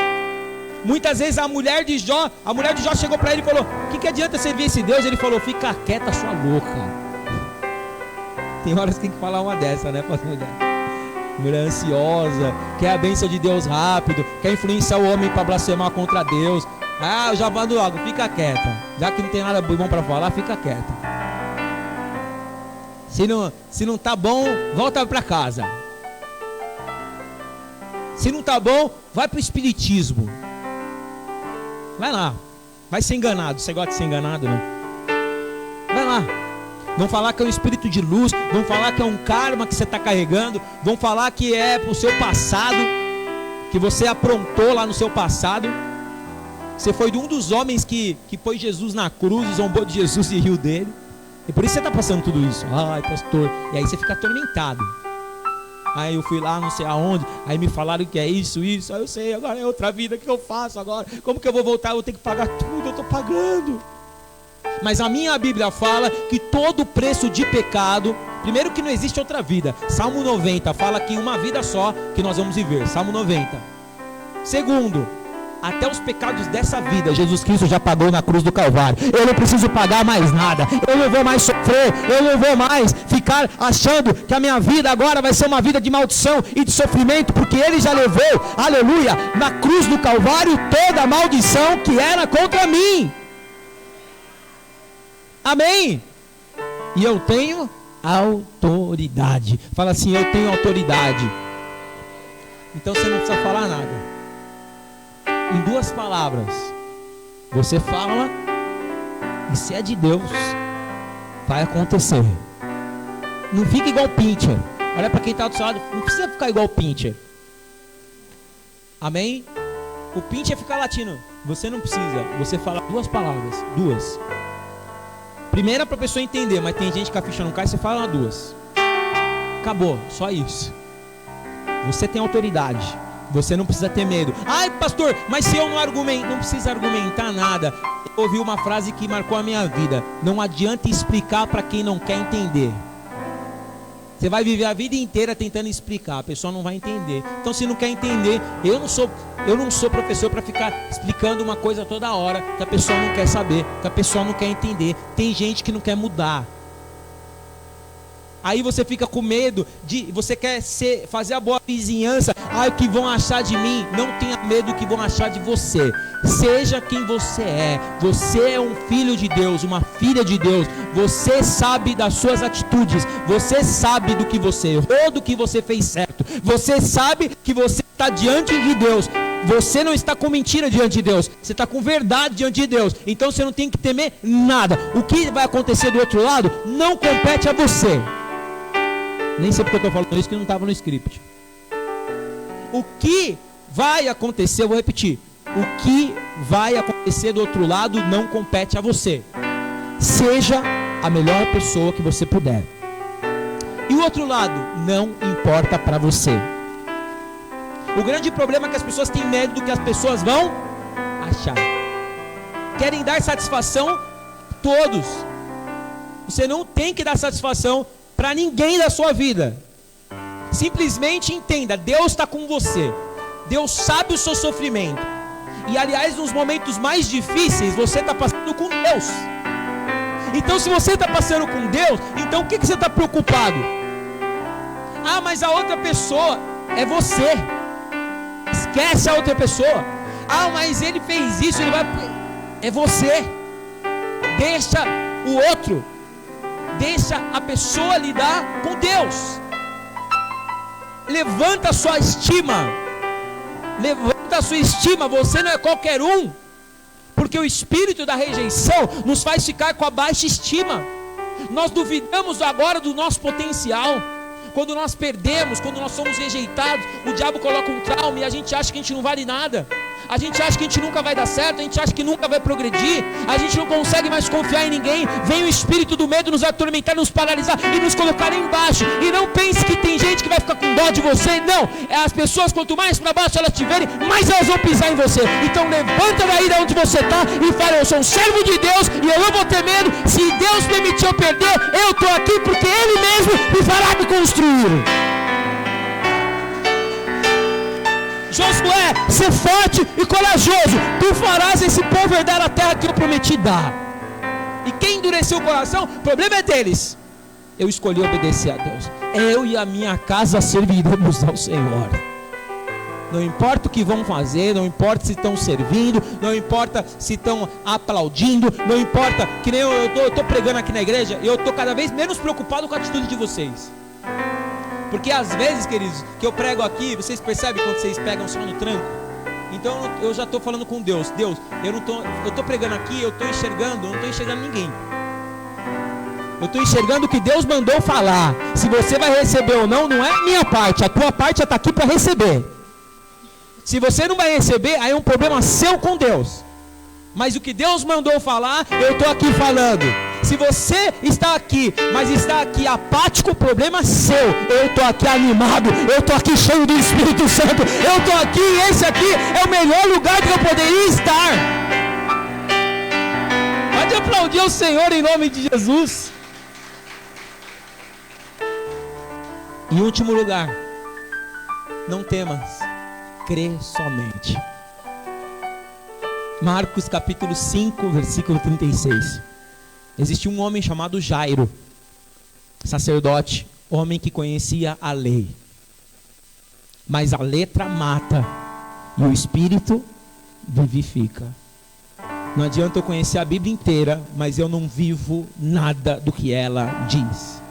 Muitas vezes a mulher de Jó chegou para ele e falou: o que adianta servir esse Deus? Ele falou: fica quieta, sua louca. Tem horas que tem que falar uma dessa, né, para as mulheres. Mulher ansiosa, quer a bênção de Deus rápido, quer influenciar o homem para blasfemar contra Deus. Ah, eu já mando logo: fica quieta. Já que não tem nada bom para falar, fica quieta. Se não tá bom, volta para casa. Se não tá bom, vai para o espiritismo. Vai lá, vai ser enganado. Você gosta de ser enganado, não? Vai lá. Vão falar que é um espírito de luz, vão falar que é um karma que você está carregando, vão falar que é pro seu passado, que você aprontou lá no seu passado. Você foi de um dos homens que pôs Jesus na cruz e zombou de Jesus e riu dele. E por isso você está passando tudo isso. Ai, pastor. E aí você fica atormentado. Aí eu fui lá não sei aonde, aí me falaram que é isso, aí eu sei, agora é outra vida, que eu faço agora? Como que eu vou voltar? Eu vou ter que pagar tudo, eu estou pagando. Mas a minha Bíblia fala que todo preço de pecado, primeiro que não existe outra vida. Salmo 90 fala que uma vida só que nós vamos viver. Salmo 90. Segundo, até os pecados dessa vida Jesus Cristo já pagou na cruz do Calvário. Eu não preciso pagar mais nada, eu não vou mais sofrer, eu não vou mais ficar achando que a minha vida agora vai ser uma vida de maldição e de sofrimento, porque Ele já levou, aleluia, na cruz do Calvário toda a maldição que era contra mim. Amém? E eu tenho autoridade. Fala assim: eu tenho autoridade. Então você não precisa falar nada. Em duas palavras, você fala, e se é de Deus, vai acontecer. Não fica igual o Pincher. Olha para quem está do seu lado, não precisa ficar igual o Pincher. Amém? O Pincher fica latino. Você não precisa. Você fala duas palavras. Duas. Primeira para a pessoa entender, mas tem gente que a ficha não cai, você fala duas. Acabou, só isso. Você tem autoridade. Você não precisa ter medo. Ai, pastor, mas se eu não argumento? Não precisa argumentar nada. Eu ouvi uma frase que marcou a minha vida: não adianta explicar para quem não quer entender. Você vai viver a vida inteira tentando explicar, a pessoa não vai entender. Então, se não quer entender, eu não sou professor para ficar explicando uma coisa toda hora que a pessoa não quer saber, que a pessoa não quer entender. Tem gente que não quer mudar. Aí você fica com medo você quer fazer a boa vizinhança. Ai, o que vão achar de mim? Não tenha medo do que vão achar de você. Seja quem você é. Você é um filho de Deus, uma filha de Deus. Você sabe das suas atitudes. Você sabe do que você errou, do que você fez certo. Você sabe que você está diante de Deus. Você não está com mentira diante de Deus. Você está com verdade diante de Deus. Então você não tem que temer nada. O que vai acontecer do outro lado não compete a você. Nem sei porque eu estou falando isso, que não estava no script. O que vai acontecer, eu vou repetir: o que vai acontecer do outro lado não compete a você. Seja a melhor pessoa que você puder. E o outro lado não importa para você. O grande problema é que as pessoas têm medo do que as pessoas vão achar. Querem dar satisfação todos. Você não tem que dar satisfação para ninguém da sua vida. Simplesmente entenda, Deus está com você. Deus sabe o seu sofrimento. E aliás, nos momentos mais difíceis, você está passando com Deus. Então se você está passando com Deus, então o que você está preocupado? Ah, mas a outra pessoa é você. Esquece a outra pessoa. Ah, mas ele fez isso, ele vai... É você. Deixa o outro. Deixa a pessoa lidar com Deus. Levanta a sua estima. Levanta a sua estima. Você não é qualquer um. Porque o espírito da rejeição nos faz ficar com a baixa estima. Nós duvidamos agora do nosso potencial. Quando nós perdemos, quando nós somos rejeitados, o diabo coloca um trauma e a gente acha que a gente não vale nada. A gente acha que a gente nunca vai dar certo, a gente acha que nunca vai progredir, a gente não consegue mais confiar em ninguém. Vem o espírito do medo nos atormentar, nos paralisar e nos colocar lá embaixo. E não pense que tem gente que vai ficar com dó de você. Não, as pessoas, quanto mais para baixo elas estiverem, mais elas vão pisar em você. Então levanta daí de onde você está e fala: eu sou um servo de Deus e eu não vou ter medo. Se Deus permitiu eu perder, eu estou aqui porque Ele mesmo me fará me construir. Josué, ser forte e corajoso. Tu farás esse povo herdar a terra que eu prometi dar. E quem endureceu o coração, o problema é deles. Eu escolhi obedecer a Deus. Eu e a minha casa serviremos ao Senhor. Não importa o que vão fazer, não importa se estão servindo, não importa se estão aplaudindo, não importa, que nem eu estou pregando aqui na igreja, eu estou cada vez menos preocupado com a atitude de vocês. Porque às vezes, queridos, que eu prego aqui, vocês percebem quando vocês pegam só no tranco? Então eu já estou falando com Deus. Deus, eu estou pregando aqui, eu estou enxergando, eu não estou enxergando ninguém. Eu estou enxergando o que Deus mandou falar. Se você vai receber ou não, não é a minha parte, a tua parte já está aqui para receber. Se você não vai receber, aí é um problema seu com Deus. Mas o que Deus mandou falar, eu estou aqui falando. Se você está aqui, mas está aqui apático, o problema é seu. Eu estou aqui animado, eu estou aqui cheio do Espírito Santo, eu estou aqui, e esse aqui é o melhor lugar que eu poderia estar. Pode aplaudir o Senhor em nome de Jesus. Em último lugar, não temas, crê somente. Marcos capítulo 5, versículo 36. Existia um homem chamado Jairo, sacerdote, homem que conhecia a lei. Mas a letra mata e o espírito vivifica. Não adianta eu conhecer a Bíblia inteira, mas eu não vivo nada do que ela diz.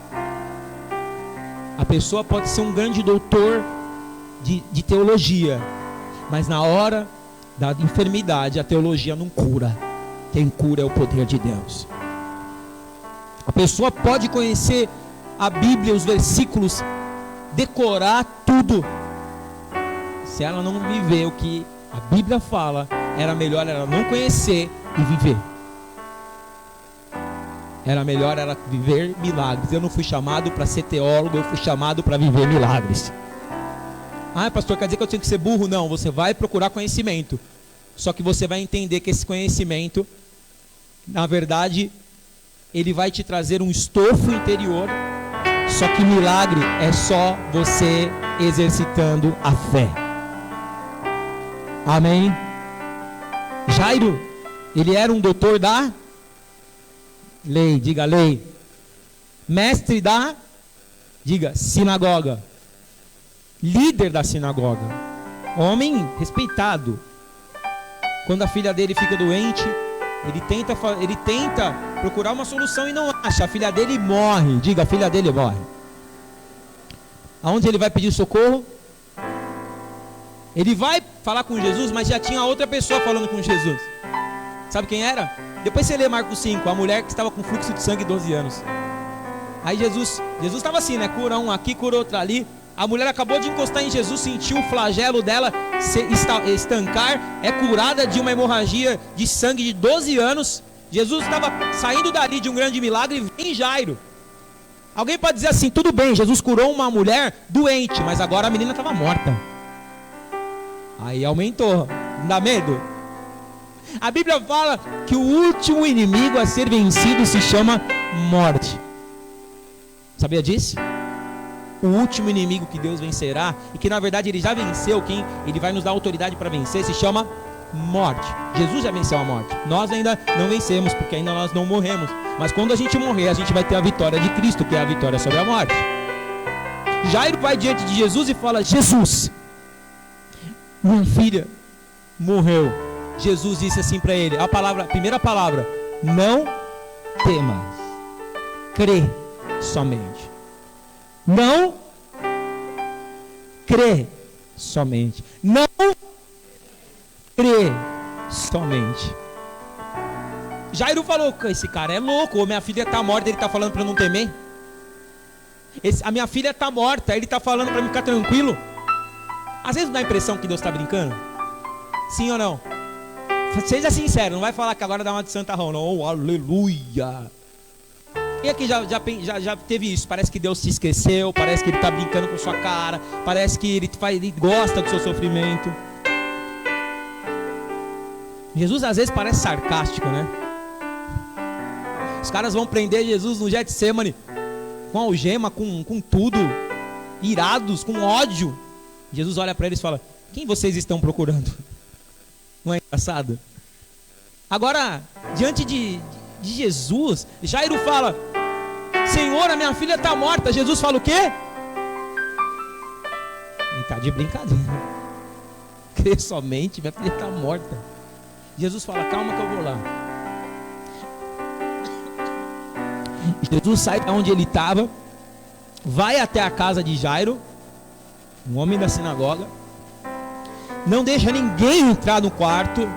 A pessoa pode ser um grande doutor de teologia, mas na hora da enfermidade a teologia não cura. Quem cura é o poder de Deus. A pessoa pode conhecer a Bíblia, os versículos, decorar tudo. Se ela não viver o que a Bíblia fala, era melhor ela não conhecer e viver. Era melhor ela viver milagres. Eu não fui chamado para ser teólogo, eu fui chamado para viver milagres. Ah, pastor, quer dizer que eu tenho que ser burro? Não, você vai procurar conhecimento. Só que você vai entender que esse conhecimento, na verdade, ele vai te trazer um estofo interior. Só que milagre é só você exercitando a fé. Amém? Jairo, ele era um doutor da lei, diga lei. Mestre da, diga sinagoga. Líder da sinagoga. Homem respeitado. Quando a filha dele fica doente, ele tenta procurar uma solução e não acha. A filha dele morre. Diga, a filha dele morre. Aonde ele vai pedir socorro? Ele vai falar com Jesus, mas já tinha outra pessoa falando com Jesus. Sabe quem era? Depois você lê Marcos 5, a mulher que estava com fluxo de sangue 12 anos. Aí Jesus estava assim, né? Cura um aqui, cura outro ali. A mulher acabou de encostar em Jesus, sentiu o flagelo dela estancar, é curada de uma hemorragia de sangue de 12 anos. Jesus estava saindo dali de um grande milagre e vem Jairo. Alguém pode dizer assim, tudo bem, Jesus curou uma mulher doente, mas agora a menina estava morta. Aí aumentou, não dá medo? A Bíblia fala que o último inimigo a ser vencido se chama morte. Sabia disso? O último inimigo que Deus vencerá, e que na verdade Ele já venceu, quem Ele vai nos dar autoridade para vencer, se chama morte. Jesus já venceu a morte. Nós ainda não vencemos, porque ainda nós não morremos. Mas quando a gente morrer, a gente vai ter a vitória de Cristo, que é a vitória sobre a morte. Jairo vai diante de Jesus e fala: Jesus, minha filha morreu. Jesus disse assim para ele, a primeira palavra: não temas, crê somente. Não crê somente. Não crê somente. Jairo falou: esse cara é louco, ou minha filha está morta, ele está falando para eu não temer. A minha filha está morta, ele está falando para eu ficar tranquilo. Às vezes não dá a impressão que Deus está brincando? Sim ou não? Seja sincero, não vai falar que agora dá uma de Santa Rão, não. Oh, aleluia. E aqui já teve isso. Parece que Deus se esqueceu, parece que Ele está brincando com sua cara, parece que ele gosta do seu sofrimento. Jesus às vezes parece sarcástico, né? Os caras vão prender Jesus no Getsemane, com algema, com tudo, irados, com ódio. Jesus olha para eles e fala: quem vocês estão procurando? Não é engraçado? Agora, diante de Jesus, Jairo fala: Senhor, a minha filha está morta. Jesus fala o quê? Ele está de brincadeira. Crê somente, minha filha está morta. Jesus fala: calma que eu vou lá. Jesus sai de onde ele estava, vai até a casa de Jairo, um homem da sinagoga, não deixa ninguém entrar no quarto,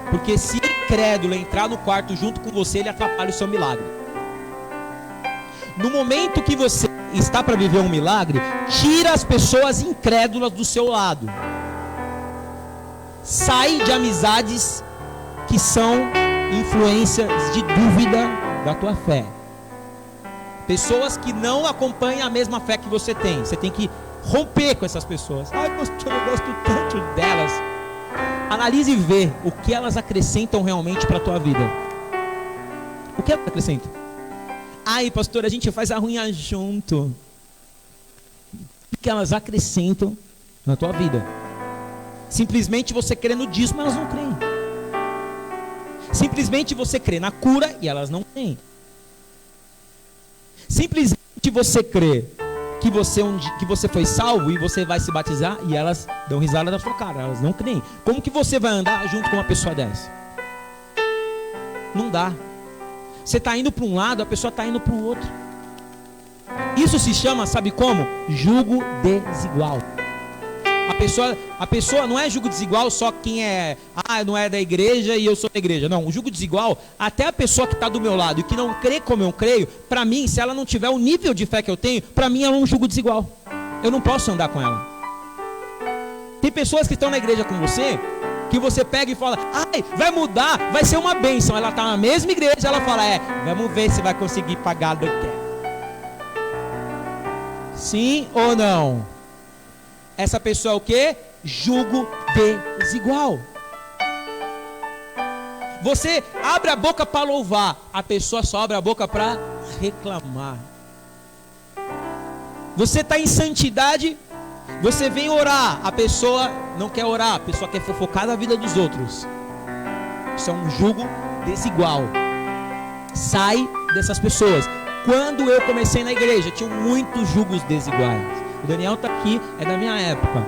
porque se incrédulo entrar no quarto junto com você, ele atrapalha o seu milagre. No momento que você está para viver um milagre, tira as pessoas incrédulas do seu lado. Sai de amizades que são influências de dúvida da tua fé. Pessoas que não acompanham a mesma fé que você tem. Você tem que romper com essas pessoas. Ai, pastor, eu gosto tanto delas. Analise e vê o que elas acrescentam realmente para a tua vida. O que elas acrescentam? Ai, pastor, a gente faz a unha junto. O que elas acrescentam na tua vida? Simplesmente você crê no dízimo, elas não creem. Simplesmente você crê na cura e elas não creem. Simplesmente você crê que você foi salvo e você vai se batizar e elas dão risada da sua cara, elas não creem. Como que você vai andar junto com uma pessoa dessa? Não dá. Você está indo para um lado, a pessoa está indo para o outro. Isso se chama, sabe como? Jugo desigual. A pessoa não é jugo desigual só quem não é da igreja e eu sou da igreja. Não, o jugo desigual, até a pessoa que está do meu lado e que não crê como eu creio, para mim, se ela não tiver o nível de fé que eu tenho, para mim ela é um jugo desigual. Eu não posso andar com ela. Tem pessoas que estão na igreja com você, que você pega e fala: ai, vai mudar, vai ser uma bênção. Ela está na mesma igreja, ela fala: vamos ver se vai conseguir pagar do que. Sim ou não? Essa pessoa é o que? Jugo desigual. Você abre a boca para louvar, a pessoa só abre a boca para reclamar. Você está em santidade, você vem orar, a pessoa não quer orar, a pessoa quer fofocar na vida dos outros. Isso é um jugo desigual. Sai dessas pessoas. Quando eu comecei na igreja, tinha muitos jugos desiguais. O Daniel está aqui, é da minha época.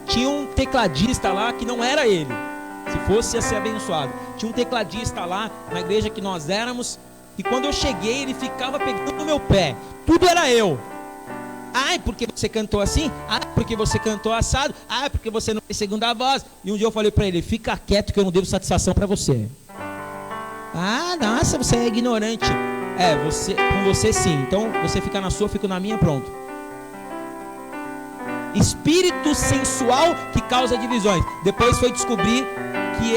Tinha um tecladista lá que não era ele. Se fosse, ia ser abençoado. Tinha um tecladista lá na igreja que nós éramos, e quando eu cheguei, ele ficava pegando no meu pé. Tudo era eu. Ai, porque você cantou assim? Ai, porque você cantou assado? Ai, porque você não tem segunda voz? E um dia eu falei para ele: fica quieto que eu não devo satisfação para você. Ah, nossa, você é ignorante. Com você sim. Então você fica na sua, eu fico na minha, pronto. Espírito sensual que causa divisões. Depois foi descobrir que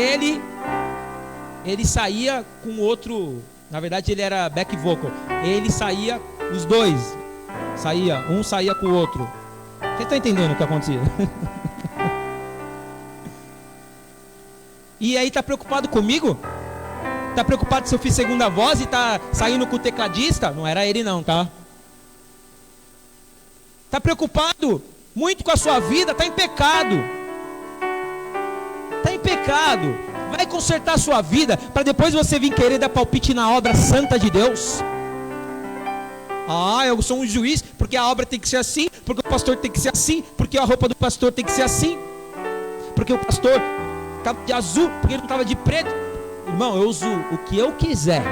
ele saía com outro. Na verdade ele era back vocal. Ele saía, os dois um saía com o outro. Você está entendendo o que acontecia? E aí, está preocupado comigo? Tá preocupado se eu fiz segunda voz e tá saindo com o tecladista? Não era ele não, tá? Tá preocupado muito com a sua vida? Tá em pecado. Tá em pecado. Vai consertar a sua vida para depois você vir querer dar palpite na obra santa de Deus. Ah, eu sou um juiz porque a obra tem que ser assim, porque o pastor tem que ser assim, porque a roupa do pastor tem que ser assim, porque o pastor estava de azul, porque ele não estava de preto. Irmão, eu uso o que eu quiser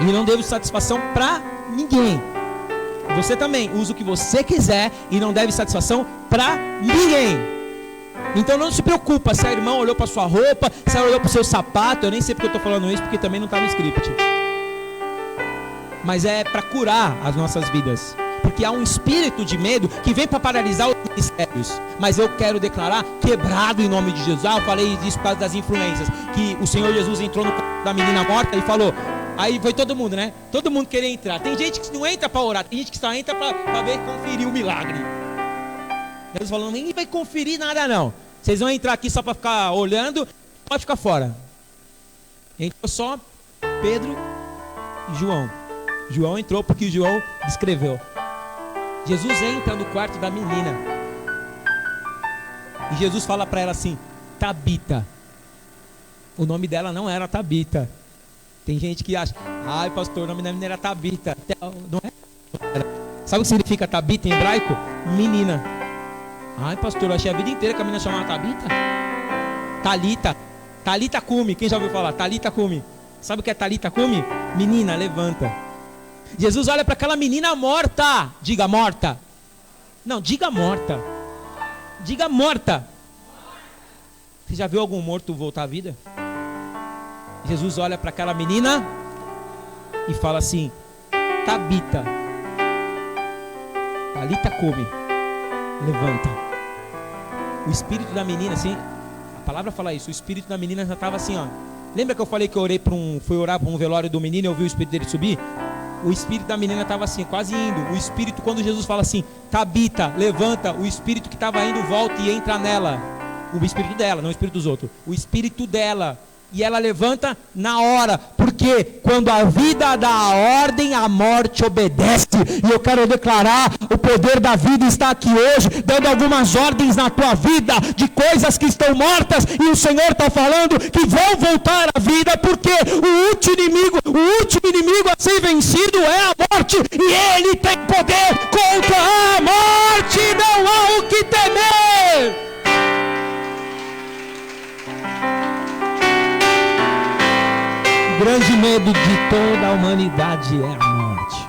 e não devo satisfação para ninguém. Você também usa o que você quiser e não deve satisfação para ninguém. Então não se preocupa se a irmã olhou para sua roupa, se ela olhou para o seu sapato. Eu nem sei porque eu estou falando isso, porque também não está no script. Mas é para curar as nossas vidas, porque há um espírito de medo que vem para paralisar os ministérios. Mas eu quero declarar quebrado em nome de Jesus. Eu falei disso por causa das influências, que o Senhor Jesus entrou no corpo da menina morta e falou. Aí foi todo mundo, né? Todo mundo queria entrar. Tem gente que não entra para orar, tem gente que só entra para ver, conferir o milagre. Eles falam, ninguém vai conferir nada não. Vocês vão entrar aqui só para ficar olhando, pode ficar fora. Entrou só Pedro e João. João entrou porque João descreveu. Jesus entra no quarto da menina e Jesus fala para ela assim: Tabita. O nome dela não era Tabita. Tem gente que acha, ai pastor, o nome da menina era Tabita. Não é? Sabe o que significa Tabita em hebraico? Menina. Ai pastor, eu achei a vida inteira que a menina chamava Tabita. Talita. Talita cumi. Quem já ouviu falar? Talita cumi. Sabe o que é Talita cumi? Menina, levanta. Jesus olha para aquela menina morta. Diga morta. Não, diga morta. Diga morta. Você já viu algum morto voltar à vida? Jesus olha para aquela menina e fala assim: Tabita, Talita cumi, levanta. O espírito da menina, assim, a palavra fala isso, o espírito da menina já estava assim, ó. Lembra que eu falei que eu fui orar para um velório do menino e eu vi o espírito dele subir? O espírito da menina estava assim, quase indo. O espírito, quando Jesus fala assim, Tabita, levanta, o espírito que estava indo volta e entra nela. O espírito dela, não o espírito dos outros. O espírito dela. E ela levanta na hora, porque quando a vida dá a ordem, a morte obedece. E eu quero declarar, o poder da vida está aqui hoje, dando algumas ordens na tua vida, de coisas que estão mortas, e o Senhor está falando que vão voltar à vida, porque o último inimigo a ser vencido é a morte, e Ele tem poder contra a morte, não há o que temer. O grande medo de toda a humanidade é a morte.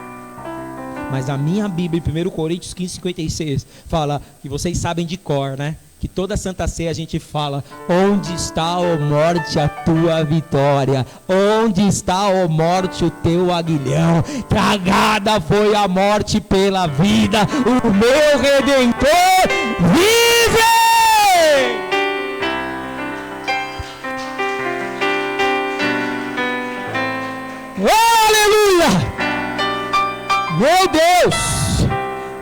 Mas a minha Bíblia, em 1 Coríntios 15:56, fala, que vocês sabem de cor, né? Que toda Santa Ceia a gente fala: onde está, ó morte, a tua vitória? Onde está, ó morte, o teu aguilhão? Tragada foi a morte pela vida, o meu Redentor vive! Aleluia! Meu Deus!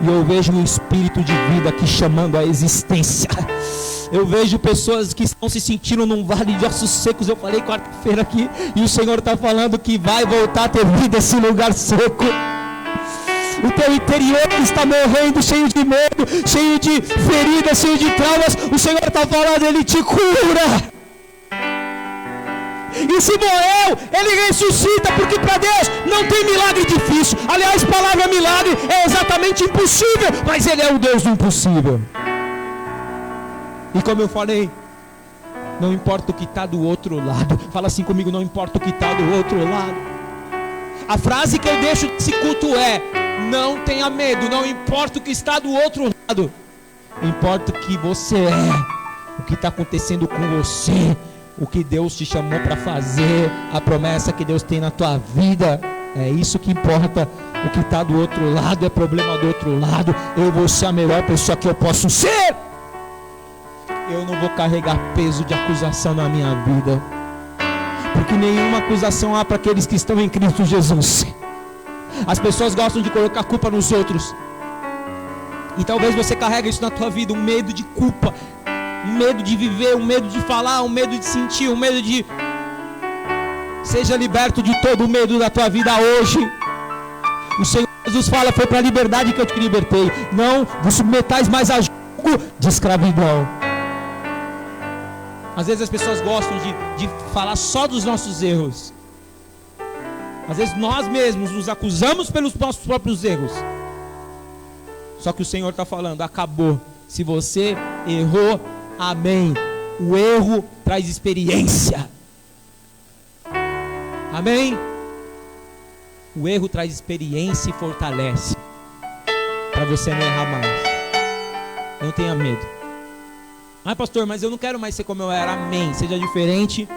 E eu vejo um espírito de vida aqui chamando a existência. Eu vejo pessoas que estão se sentindo num vale de ossos secos. Eu falei quarta-feira aqui, e o Senhor está falando que vai voltar a ter vida esse lugar seco. O teu interior está morrendo, cheio de medo, cheio de feridas, cheio de traumas. O Senhor está falando, Ele te cura. E se morreu, Ele ressuscita, porque para Deus não tem milagre difícil. Aliás, a palavra milagre é exatamente impossível, mas Ele é o Deus do impossível. E como eu falei, não importa o que está do outro lado. Fala assim comigo: não importa o que está do outro lado. A frase que eu deixo desse culto é: não tenha medo, não importa o que está do outro lado, importa o que você é, o que está acontecendo com você, o que Deus te chamou para fazer, a promessa que Deus tem na tua vida. É isso que importa. O que está do outro lado é problema do outro lado. Eu vou ser a melhor pessoa que eu posso ser. Eu não vou carregar peso de acusação na minha vida, porque nenhuma acusação há para aqueles que estão em Cristo Jesus. As pessoas gostam de colocar culpa nos outros, e talvez você carregue isso na tua vida, um medo de culpa, um medo de viver, um medo de falar, um medo de sentir, um medo de... Seja liberto de todo o medo da tua vida hoje. O Senhor Jesus fala, foi para a liberdade que eu te libertei. Não vos submetais mais a jugo de escravidão. Às vezes as pessoas gostam de falar só dos nossos erros. Às vezes nós mesmos nos acusamos pelos nossos próprios erros. Só que o Senhor está falando, acabou. Se você errou, amém. O erro traz experiência. Amém? O erro traz experiência e fortalece. Para você não errar mais. Não tenha medo. Ah, pastor, mas eu não quero mais ser como eu era. Amém. Seja diferente.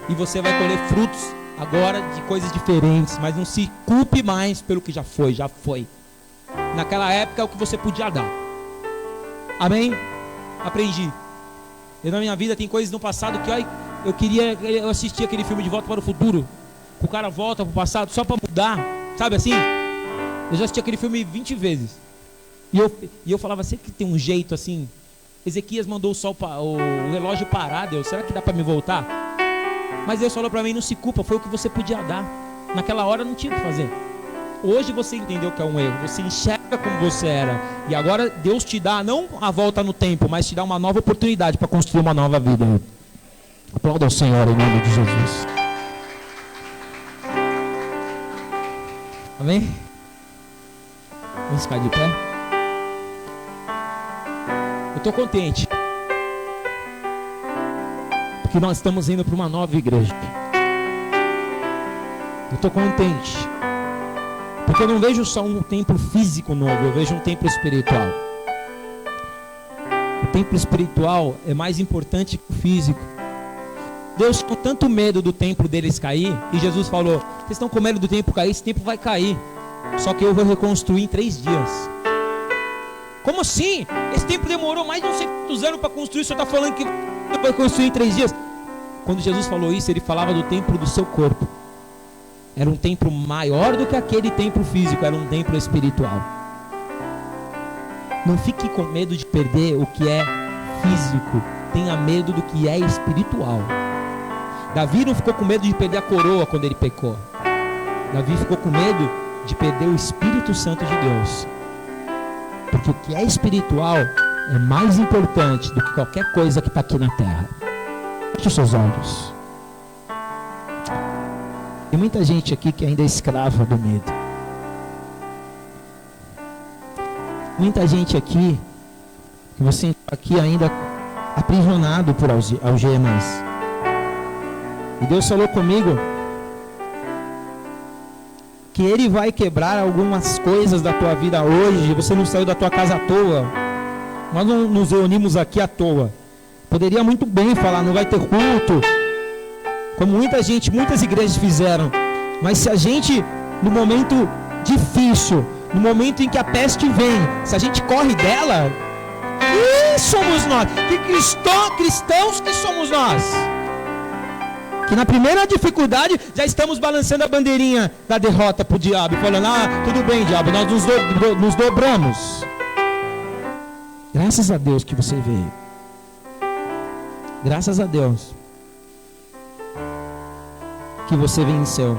E você vai colher frutos agora de coisas diferentes. Mas não se culpe mais pelo que já foi. Já foi. Naquela época é o que você podia dar. Amém? Aprendi. Eu, na minha vida tem coisas no passado que eu assisti aquele filme De Volta para o Futuro. O cara volta para o passado só para mudar. Sabe assim? Eu já assisti aquele filme 20 vezes. E eu falava, sempre que tem um jeito assim. Ezequias mandou o relógio parar, Deus. Será que dá para me voltar? Mas Deus falou para mim, não se culpa, foi o que você podia dar. Naquela hora não tinha o que fazer. Hoje você entendeu que é um erro. Você enxerga como você era. E agora Deus te dá, não a volta no tempo, mas te dá uma nova oportunidade para construir uma nova vida. Aplauda ao Senhor em nome de Jesus. Amém? Vamos ficar de pé. Eu estou contente, porque nós estamos indo para uma nova igreja. Eu estou contente, porque eu não vejo só um templo físico novo, eu vejo um templo espiritual. O templo espiritual é mais importante que o físico. Deus com tanto medo do templo deles cair, e Jesus falou, vocês estão com medo do templo cair, esse templo vai cair, só que eu vou reconstruir em 3 dias. Como assim? Esse templo demorou mais de não sei quantos anos para construir, o senhor está falando que vai construir em 3 dias? Quando Jesus falou isso, ele falava do templo do seu corpo. Era um templo maior do que aquele templo físico, era um templo espiritual. Não fique com medo de perder o que é físico, tenha medo do que é espiritual. Davi não ficou com medo de perder a coroa quando ele pecou. Davi ficou com medo de perder o Espírito Santo de Deus. Porque o que é espiritual é mais importante do que qualquer coisa que está aqui na terra. Feche os seus olhos. Tem muita gente aqui que ainda é escrava do medo. Muita gente aqui, que você está aqui ainda aprisionado por algemas. E Deus falou comigo que Ele vai quebrar algumas coisas da tua vida hoje. Você não saiu da tua casa à toa. Nós não nos reunimos aqui à toa. Poderia muito bem falar, não vai ter culto, como muitas igrejas fizeram. Mas se a gente, no momento difícil, no momento em que a peste vem, se a gente corre dela, quem somos nós? Que cristãos que somos nós? Que na primeira dificuldade já estamos balançando a bandeirinha da derrota para o diabo, falando, tudo bem, diabo, nós nos dobramos. Graças a Deus que você veio. Graças a Deus que você venceu.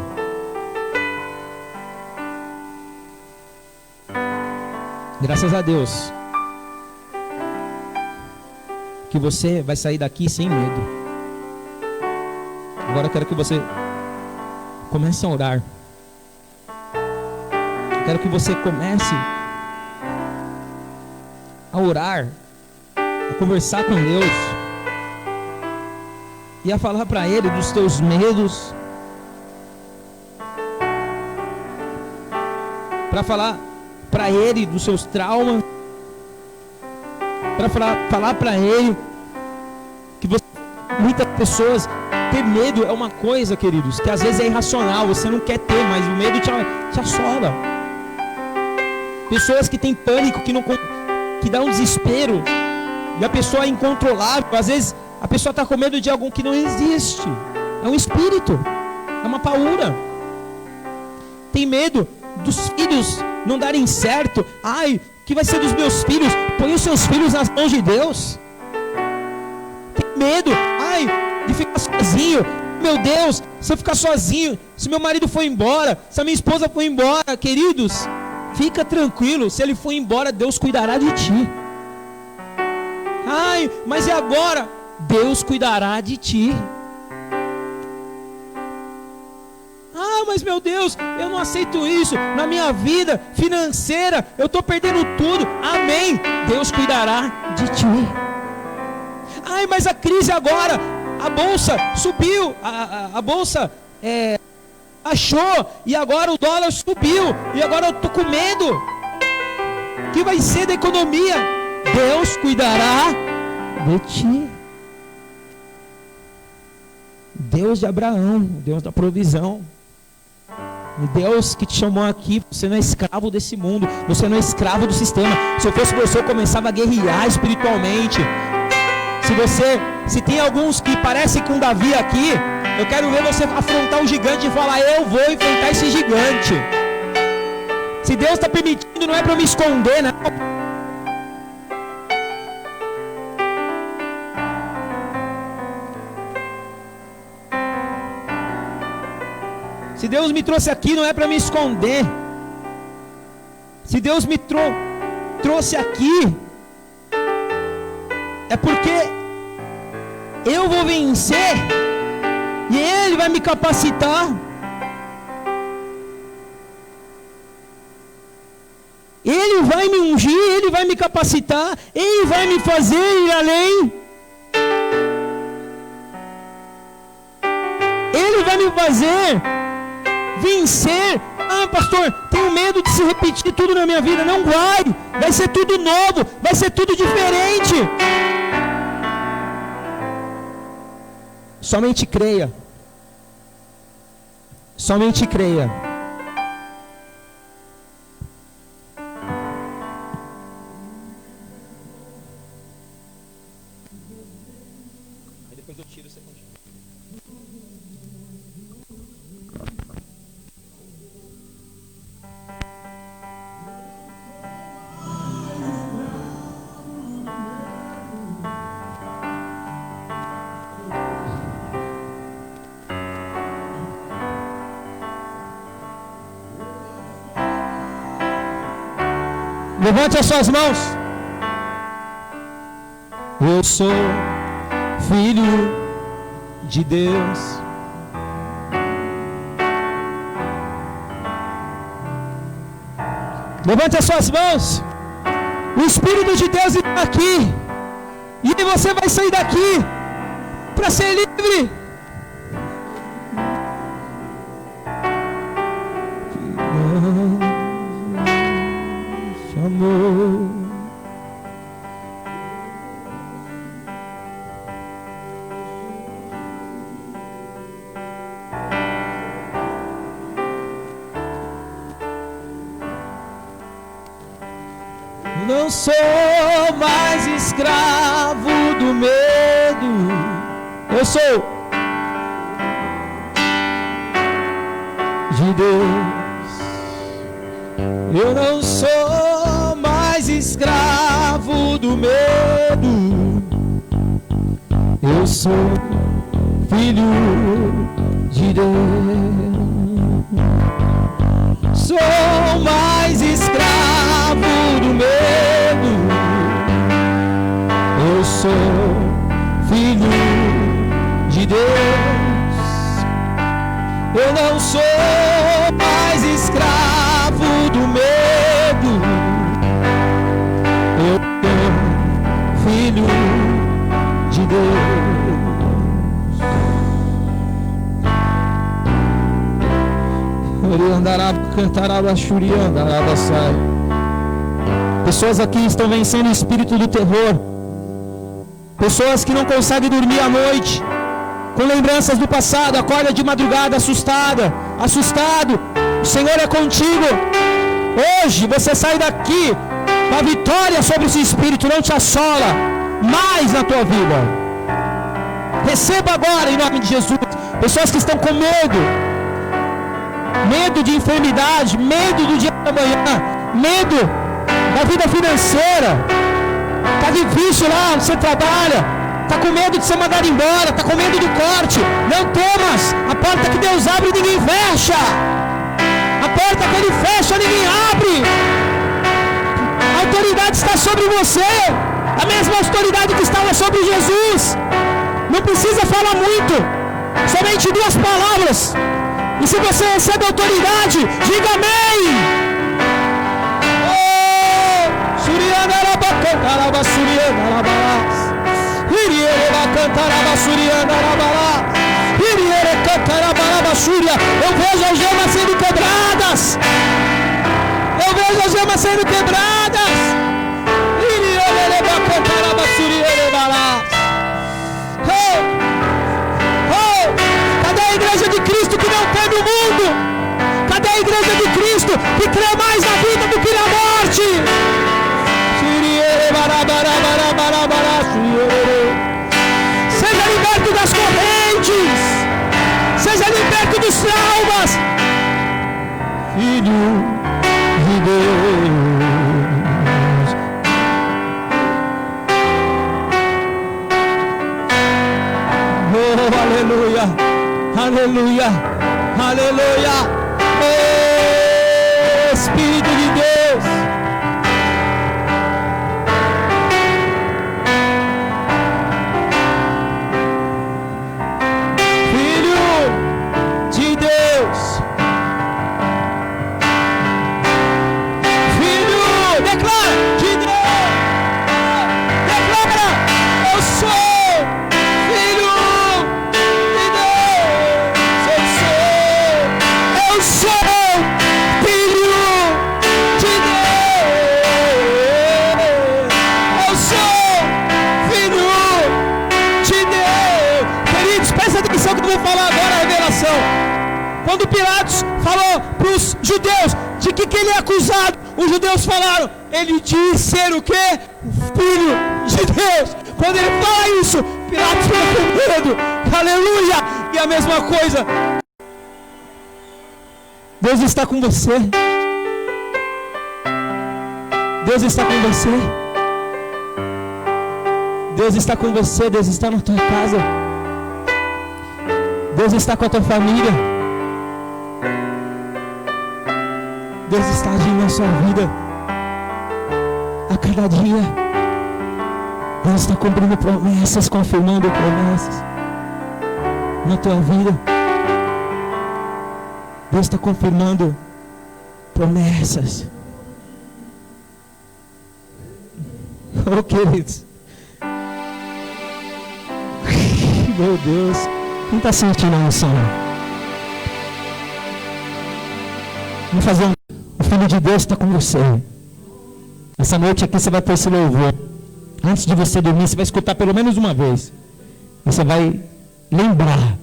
Graças a Deus que você vai sair daqui sem medo. Agora eu quero que você comece a orar. Eu quero que você comece a orar, a conversar com Deus e a falar para Ele dos teus medos, para falar para Ele dos seus traumas, para falar para Ele que muitas pessoas, ter medo é uma coisa, queridos, que às vezes é irracional, você não quer ter, mas o medo te assola. Pessoas que têm pânico, que dá um desespero, e a pessoa é incontrolável. Às vezes a pessoa está com medo de algo que não existe, é um espírito, é uma paura. Tem medo dos filhos não darem certo. O que vai ser dos meus filhos? Põe os seus filhos nas mãos de Deus. Tem medo de ficar sozinho. Meu Deus, se eu ficar sozinho, se meu marido for embora, se a minha esposa for embora, queridos, fica tranquilo, se ele for embora, Deus cuidará de ti. Ai, mas e agora? Deus cuidará de ti. Ah, mas meu Deus, eu não aceito isso. Na minha vida financeira, eu estou perdendo tudo. Amém, Deus cuidará de ti. Ai, mas a crise agora, a bolsa subiu, a bolsa achou, e agora o dólar subiu, e agora eu estou com medo. O que vai ser da economia? Deus cuidará de ti. Deus de Abraão, Deus da provisão. Deus que te chamou aqui, você não é escravo desse mundo, você não é escravo do sistema. Se eu fosse você, eu começava a guerrear espiritualmente. Se tem alguns que parecem com Davi aqui, eu quero ver você afrontar o gigante e falar: eu vou enfrentar esse gigante. Se Deus está permitindo, não é para eu me esconder, não. Se Deus me trouxe aqui, não é para me esconder. Se Deus me trouxe aqui, é porque eu vou vencer e Ele vai me capacitar. Ele vai me ungir, Ele vai me capacitar, Ele vai me fazer ir além. Ele vai me fazer vencer. Ah, pastor, tenho medo de se repetir tudo na minha vida. Não vai ser tudo novo, vai ser tudo diferente. Somente creia. Somente creia. Aí depois eu tiro, você continua. Levante as suas mãos. Eu sou filho de Deus. Levante as suas mãos. O Espírito de Deus está aqui. E você vai sair daqui para ser livre. Amor. Não sou mais escravo do medo. Eu sou de Deus. Eu não sou mais escravo do medo. Eu sou filho de Deus. Sou mais escravo do medo. Eu sou filho de Deus. Eu não sou mais escravo do medo. Eu sou filho de Deus. Pessoas aqui estão vencendo o espírito do terror. Pessoas que não conseguem dormir à noite, com lembranças do passado, acorda de madrugada assustada, assustado. O Senhor é contigo. Hoje você sai daqui com a vitória sobre esse espírito, não te assola mais na tua vida. Receba agora em nome de Jesus. Pessoas que estão com medo de enfermidade, medo do dia da manhã, medo da vida financeira. Está difícil lá onde você trabalha, Está com medo de ser mandado embora, está com medo do corte. Não temas, a porta que Deus abre ninguém fecha. A porta que Ele fecha ninguém abre. A autoridade está sobre você, a mesma autoridade que estava sobre Jesus. Não precisa falar muito, somente 2 palavras. E se você recebe autoridade, diga amém. Eu vejo as gemas sendo quebradas. Eu vejo as gemas sendo quebradas. Cadê a igreja de Cristo que não teme o mundo? Cadê a igreja de Cristo que crê mais na vida do que na morte? Seja liberto das correntes. Seja liberto dos traumas. Filho de Deus. Oh, aleluia. Aleluia. Aleluia. Oh, Espírito de Deus. Quando Pilatos falou para os judeus de que ele é acusado, os judeus falaram, ele diz ser o quê? O Filho de Deus. Quando ele fala isso, Pilatos fica com medo. Aleluia! E a mesma coisa, Deus está com você. Deus está com você. Deus está com você. Deus está na tua casa. Deus está com a tua família. Deus está agindo na sua vida. A cada dia Deus está cumprindo promessas, confirmando promessas na tua vida. Deus está confirmando promessas. Oh, queridos, meu Deus, quem está sentindo a unção? Vamos fazer um. O Filho de Deus está com você. Essa noite aqui você vai ter esse louvor. Antes de você dormir, você vai escutar pelo menos uma vez. Você vai lembrar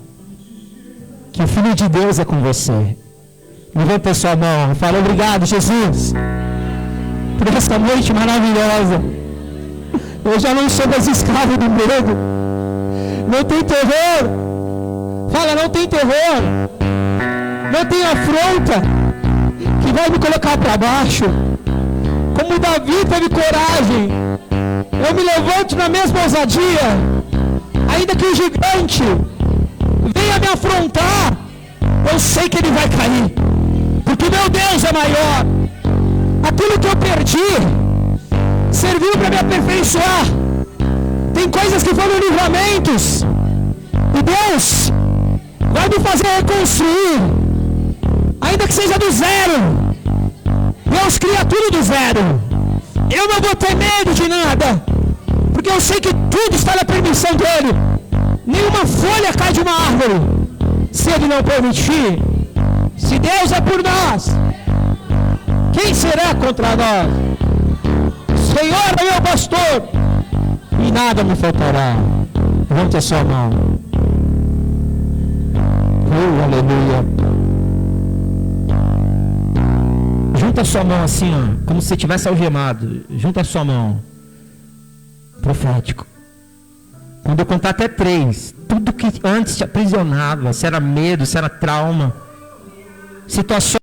que o Filho de Deus é com você. Levanta a sua mão. Fala, obrigado, Jesus, por essa noite maravilhosa. Eu já não sou mais escravo do medo. Não tem terror. Fala, não tem terror. Não tem afronta que vai me colocar para baixo. Como Davi teve coragem, eu me levanto na mesma ousadia. Ainda que o gigante venha me afrontar, eu sei que ele vai cair, porque meu Deus é maior. Aquilo que eu perdi serviu para me aperfeiçoar. Tem coisas que foram livramentos, e Deus vai me fazer reconstruir, ainda que seja do zero. Deus cria tudo do zero. Eu não vou ter medo de nada, porque eu sei que tudo está na permissão dele. Nenhuma folha cai de uma árvore se ele não permitir. Se Deus é por nós, quem será contra nós? O Senhor é meu pastor e nada me faltará. Levante a sua mão. Oh, aleluia. Junta a sua mão assim, ó, como se tivesse algemado. Junta a sua mão. Profético. Quando eu contar até 3, tudo que antes te aprisionava, se era medo, se era trauma, situação,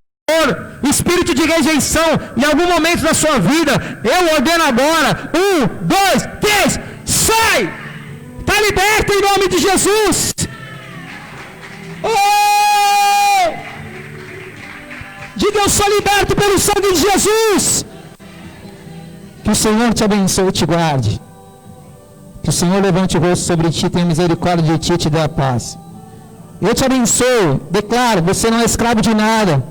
espírito de rejeição, em algum momento da sua vida, eu ordeno agora, 1, 2, 3, sai! Está Está liberto em nome de Jesus. Oh! Diga: eu sou liberto pelo sangue de Jesus. Que o Senhor te abençoe e te guarde. Que o Senhor levante o rosto sobre ti, tenha misericórdia de ti e te dê a paz. Eu te abençoo, declaro, você não é escravo de nada.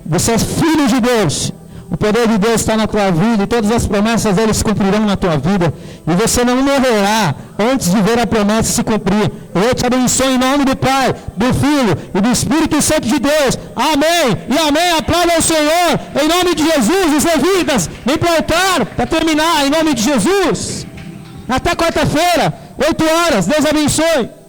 Você é filho de Deus. O poder de Deus está na tua vida e todas as promessas dele se cumprirão na tua vida. E você não morrerá antes de ver a promessa se cumprir. Eu te abençoo em nome do Pai, do Filho e do Espírito Santo de Deus. Amém e amém. Aplauda ao Senhor em nome de Jesus. Os levitas, vem para o altar para terminar em nome de Jesus. Até quarta-feira, 8 horas. Deus abençoe.